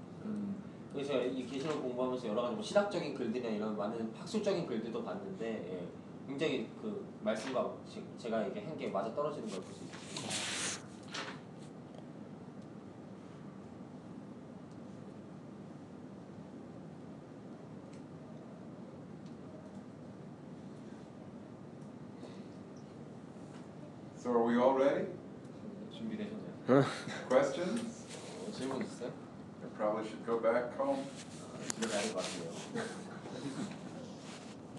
그래서 제가 이 계시록 공부하면서 여러 가지 뭐 시각적인 글들이나 이런 많은 학술적인 글들도 봤는데 예, 굉장히 그 말씀과 제가 이게 한 게 맞아 떨어지는 걸 볼 수 있어요. So are we all ready? 준비되셨나요? Questions? 질문 있어요? I probably should go back home. 집에 가야 될 것 같은데요.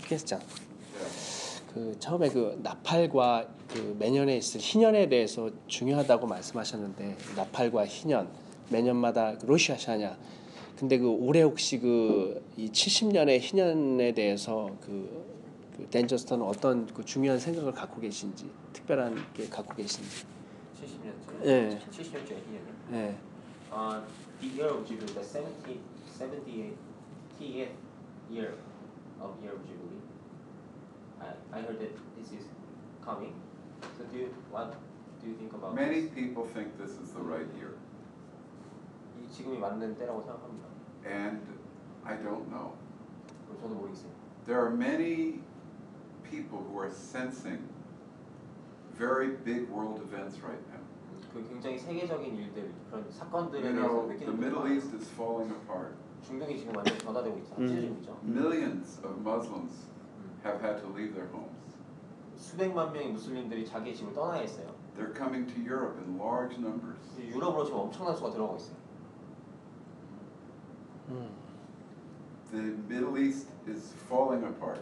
퀘스천. Yeah. 그 처음에 그 나팔과 그 매년에 있을 희년에 대해서 중요하다고 말씀하셨는데 나팔과 희년 매년마다 그 로시아샤냐. 근데 그 올해 혹시 그 이 70년의 희년에 대해서 그 댄저스턴은 어떤 그 중요한 생각을 갖고 계신지 특별한 게 갖고 계신지. 70년째. 예. 70년째 희년이요. 예. The year of Jubilee, the 78th year of Jubilee. I heard that this is coming. So what do you think about Many this? people think this is the right year, 이 지금이 맞는 때라고 생각합니다. and I don't know. 저도 모르겠어요. There are many people who are sensing very big world events right now. 그 굉장히 세계적인 일들 그런 사건들에 You 대해서 know, the 느끼는 Middle 분이 East is falling apart. 중동이 지금 완전 변화되고 있죠. 찢어지고 있죠. Millions of Muslims have had to leave their homes. 수백만 명의 무슬림들이 자기의 집을 떠나야 했어요. They're coming to Europe in large numbers. 유럽으로 지금 엄청난 수가 들어가고 있어요. The Middle East is falling apart.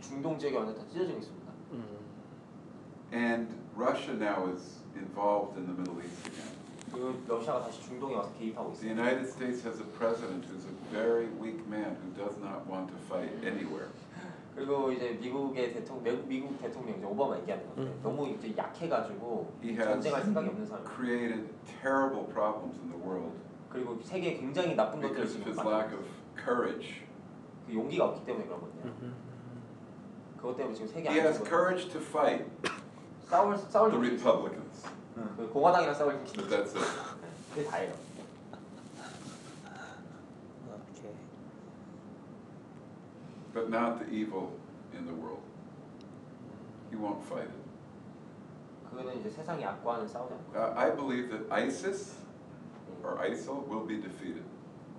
중동 지역이 완전 다 찢어지고 있습니다. And Russia now is involved in the Middle East again. 그리고 러시아가 다시 중동에 와서 개입하고 The 있어요. United States has a president who's a very weak man who does not want to fight anywhere. 그리고 이제 미국의 미국 대통령 이제 오바마 얘기하는 건데 너무 이제 약해가지고 He has 전쟁할 생각이 없는 사람. created terrible problems in the world 그리고 세계에 굉장히 나쁜 것들을 because of 지금 his lack of courage. 그 용기가 없기 때문에 그런 건데요. 그것 때문에 지금 세계 He has 안에서 courage to fight 싸울 the 일이 있어요. Republicans, 그 공화당이랑 싸울 일이 but 있어요. that's it. 그게 다예요. 오케이. But not the evil in the world. He won't fight it. 그거는 이제 세상의 악과는 싸우지 않고 I believe that ISIS or ISIL will be defeated.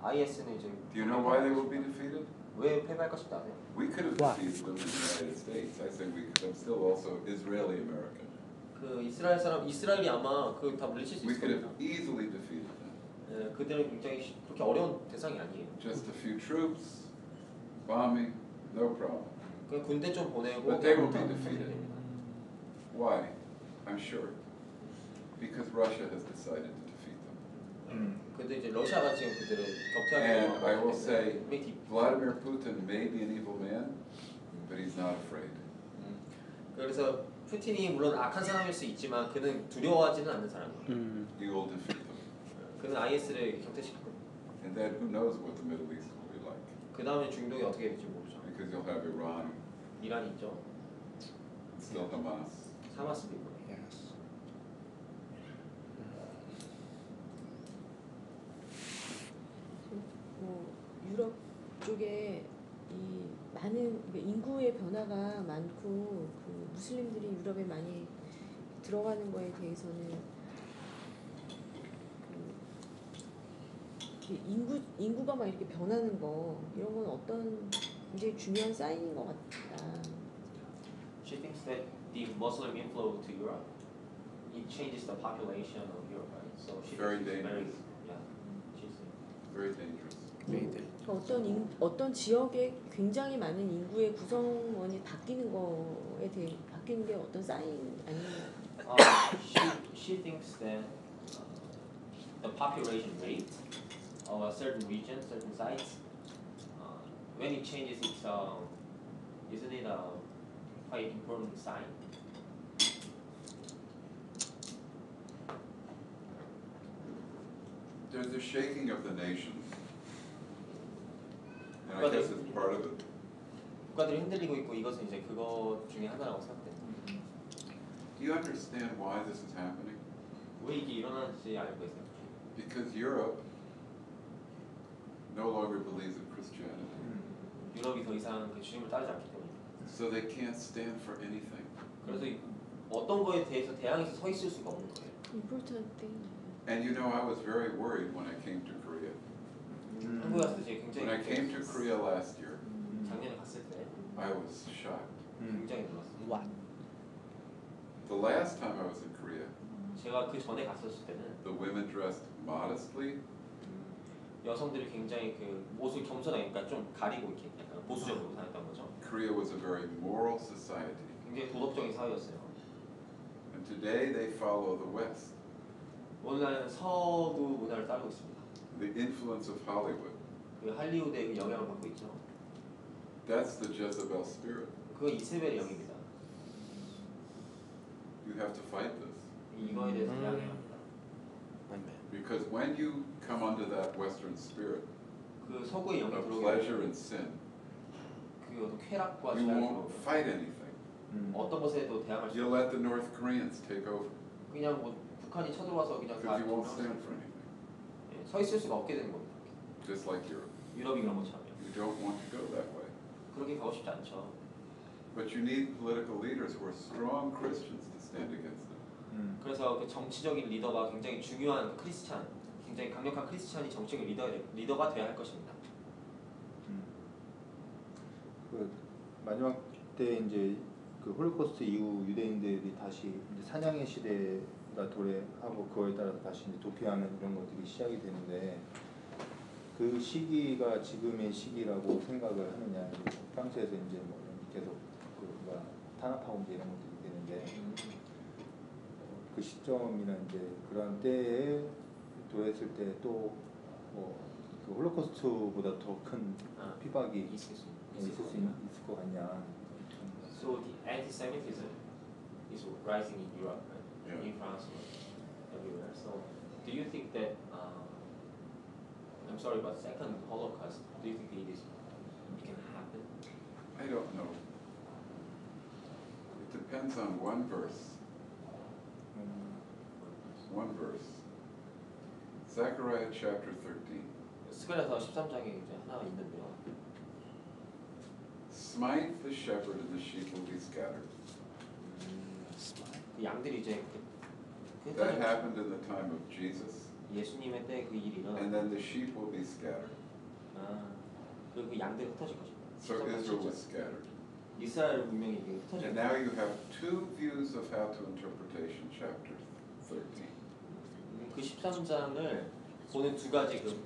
IS는 이제 Do you know why they will be defeated? 왜 패배할 것인지 아세요? We could have Why? defeated them in the United States. I think we could. I'm still also Israeli American. 그 이스라엘이 아마 그 다 물리칠 수 We 있을 could 겁니다. have easily defeated them. 예, 그들은 굉장히 그렇게 어려운 대상이 아니에요. Just a few troops, bombing, no problem. 그냥 군대 좀 보내고 But they will 그냥 be 하면 defeated. 됩니다. Why? I'm sure. Because Russia has decided to defeat them. 근데 이제 러시아가 지금 그들을 격퇴하게 And I will say, 때문에 Vladimir Putin may be an evil man, but he's not afraid. 그래서 푸틴이 물론 악한 사람일 수 있지만 그는 두려워하지는 않는 사람이에요. He will defeat them. 그는 IS를 격퇴시킬 겁니다. And then who knows what the Middle East will be like? 그 다음에 중동이 어떻게 될지 모르죠. Because you'll have Iran, 이란 있죠. still Hamas. 하마스도 있고. Yes. 뭐 유럽 쪽에 이 많은 그러니까 인구의 변화가 많고 그 무슬림들이 유럽에 많이 들어가는 거에 대해서는 그 인구가 막 이렇게 변하는 거 이런 건 어떤 굉장히 중요한 사인인 것 같다. She thinks that the Muslim inflow to Europe, it changes the population of Europe, right? So she Very thinks it's dangerous. yeah, she's Very dangerous. 메이들. 어떤 지역에 굉장히 많은 인구의 구성원이 바뀌는 거에 대해 바뀌는 게 어떤 사인 아니면 she thinks that the population rate of a certain region, certain sites, when it changes, it's isn't it a quite important sign? There's a shaking of the nations. And I guess it's part of it. 국가들이 흔들리고 있고 이것은 이제 그거 중에 하나라고 생각돼요. Do you understand why this is happening? 왜 이게 일어나는지 알고 있어요? Because Europe no longer believes in Christianity. 유럽이 더 이상 그 주님을 따르지 않기 때문에. So they can't stand for anything. 그래서 어떤 거에 대해서 대항해서 서 있을 수가 없는 거예요. important thing. And you know, I was very worried when I came to Korea. 한국에 왔을 때 굉장히 When I came to Korea last year, 작년에 갔을 때 I was shocked. 굉장히 놀랐어요. What? The last time I was in Korea, 제가 그 전에 갔었을 때는 the women dressed modestly. 여성들이 굉장히 그 옷을 겸손하게 그러니까 좀 가리고 이렇게 약간 보수적으로 다녔던 거죠. Korea was a very moral society. 굉장히 도덕적인 사회였어요. And today they follow the West, 오늘날은 서구 문화를 따르고 있습니다. the influence of Hollywood. 그 할리우드의 그 영향을 받고 있죠. That's the Jezebel spirit. 그건 이세벨의 영입니다. You have to fight this. 이거에 대해서 대항해야 합니다. Because when you come under that Western spirit 그 서구의 영이 of 들어오게 pleasure and sin, 그 어떤 쾌락과 you 죄악이 won't 들어오고 fight anything. 어떤 것에도 대항할 수 You'll 없어요. let the North Koreans take over 그냥 뭐 북한이 쳐들어와서 그냥 다 because you won't 점령하고 stand for anything. 예, 서 있을 수가 없게 되는 겁니다. Just like Europe. 유럽이 그런 것처럼요. You don't want to go that way. 그렇게 가고 싶지 않죠. But you need political leaders who are strong Christians to stand against them. 그래서 그 정치적인 리더가 굉장히 중요한 크리스찬, 굉장히 강력한 크리스찬이 정치적인 리더가 돼야 할 것입니다. 그 마지막 때 이제 그 홀로코스트 이후 유대인들이 다시 이제 사냥의 시대가 도래하고 그거에 따라서 다시 이제 도피하는 이런 것들이 시작이 되는데 그 시기가 지금의 시기라고 생각을 하느냐. 프랑스에서 이제 뭐 계속 그 탄압하고 이제 이런 것들이 되는데 그 시점이나 이제 그런 때에 도했을 때 또 뭐 그 홀로코스트보다 더 큰 핍박이 있을 것 같냐. So the anti-Semitism is rising in Europe, right? Yeah. In France, everywhere. So do you think that I'm sorry, but second Holocaust, do you think it can happen? I don't know. It depends on one verse. One verse. Zechariah chapter 13. 스가랴서 13장에 이제 하나 있는데요. Smite the shepherd and the sheep will be scattered. 그 양들이 이제 그 That happened in the time of Jesus. 예수님의 때 그 일이 And 일어나. then the sheep will be scattered. 그 양들이 흩어질 것입니다. So Israel was scattered. 이스라엘 분명히 이게 흩어질 And now you have two views of how to interpretation chapter 13. 그 13장을 보는 두 가지 그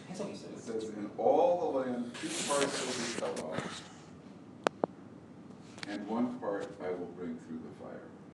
해석이 있어요. It says, in all the land 2 parts will be cut off, and 1 part I will bring through the fire.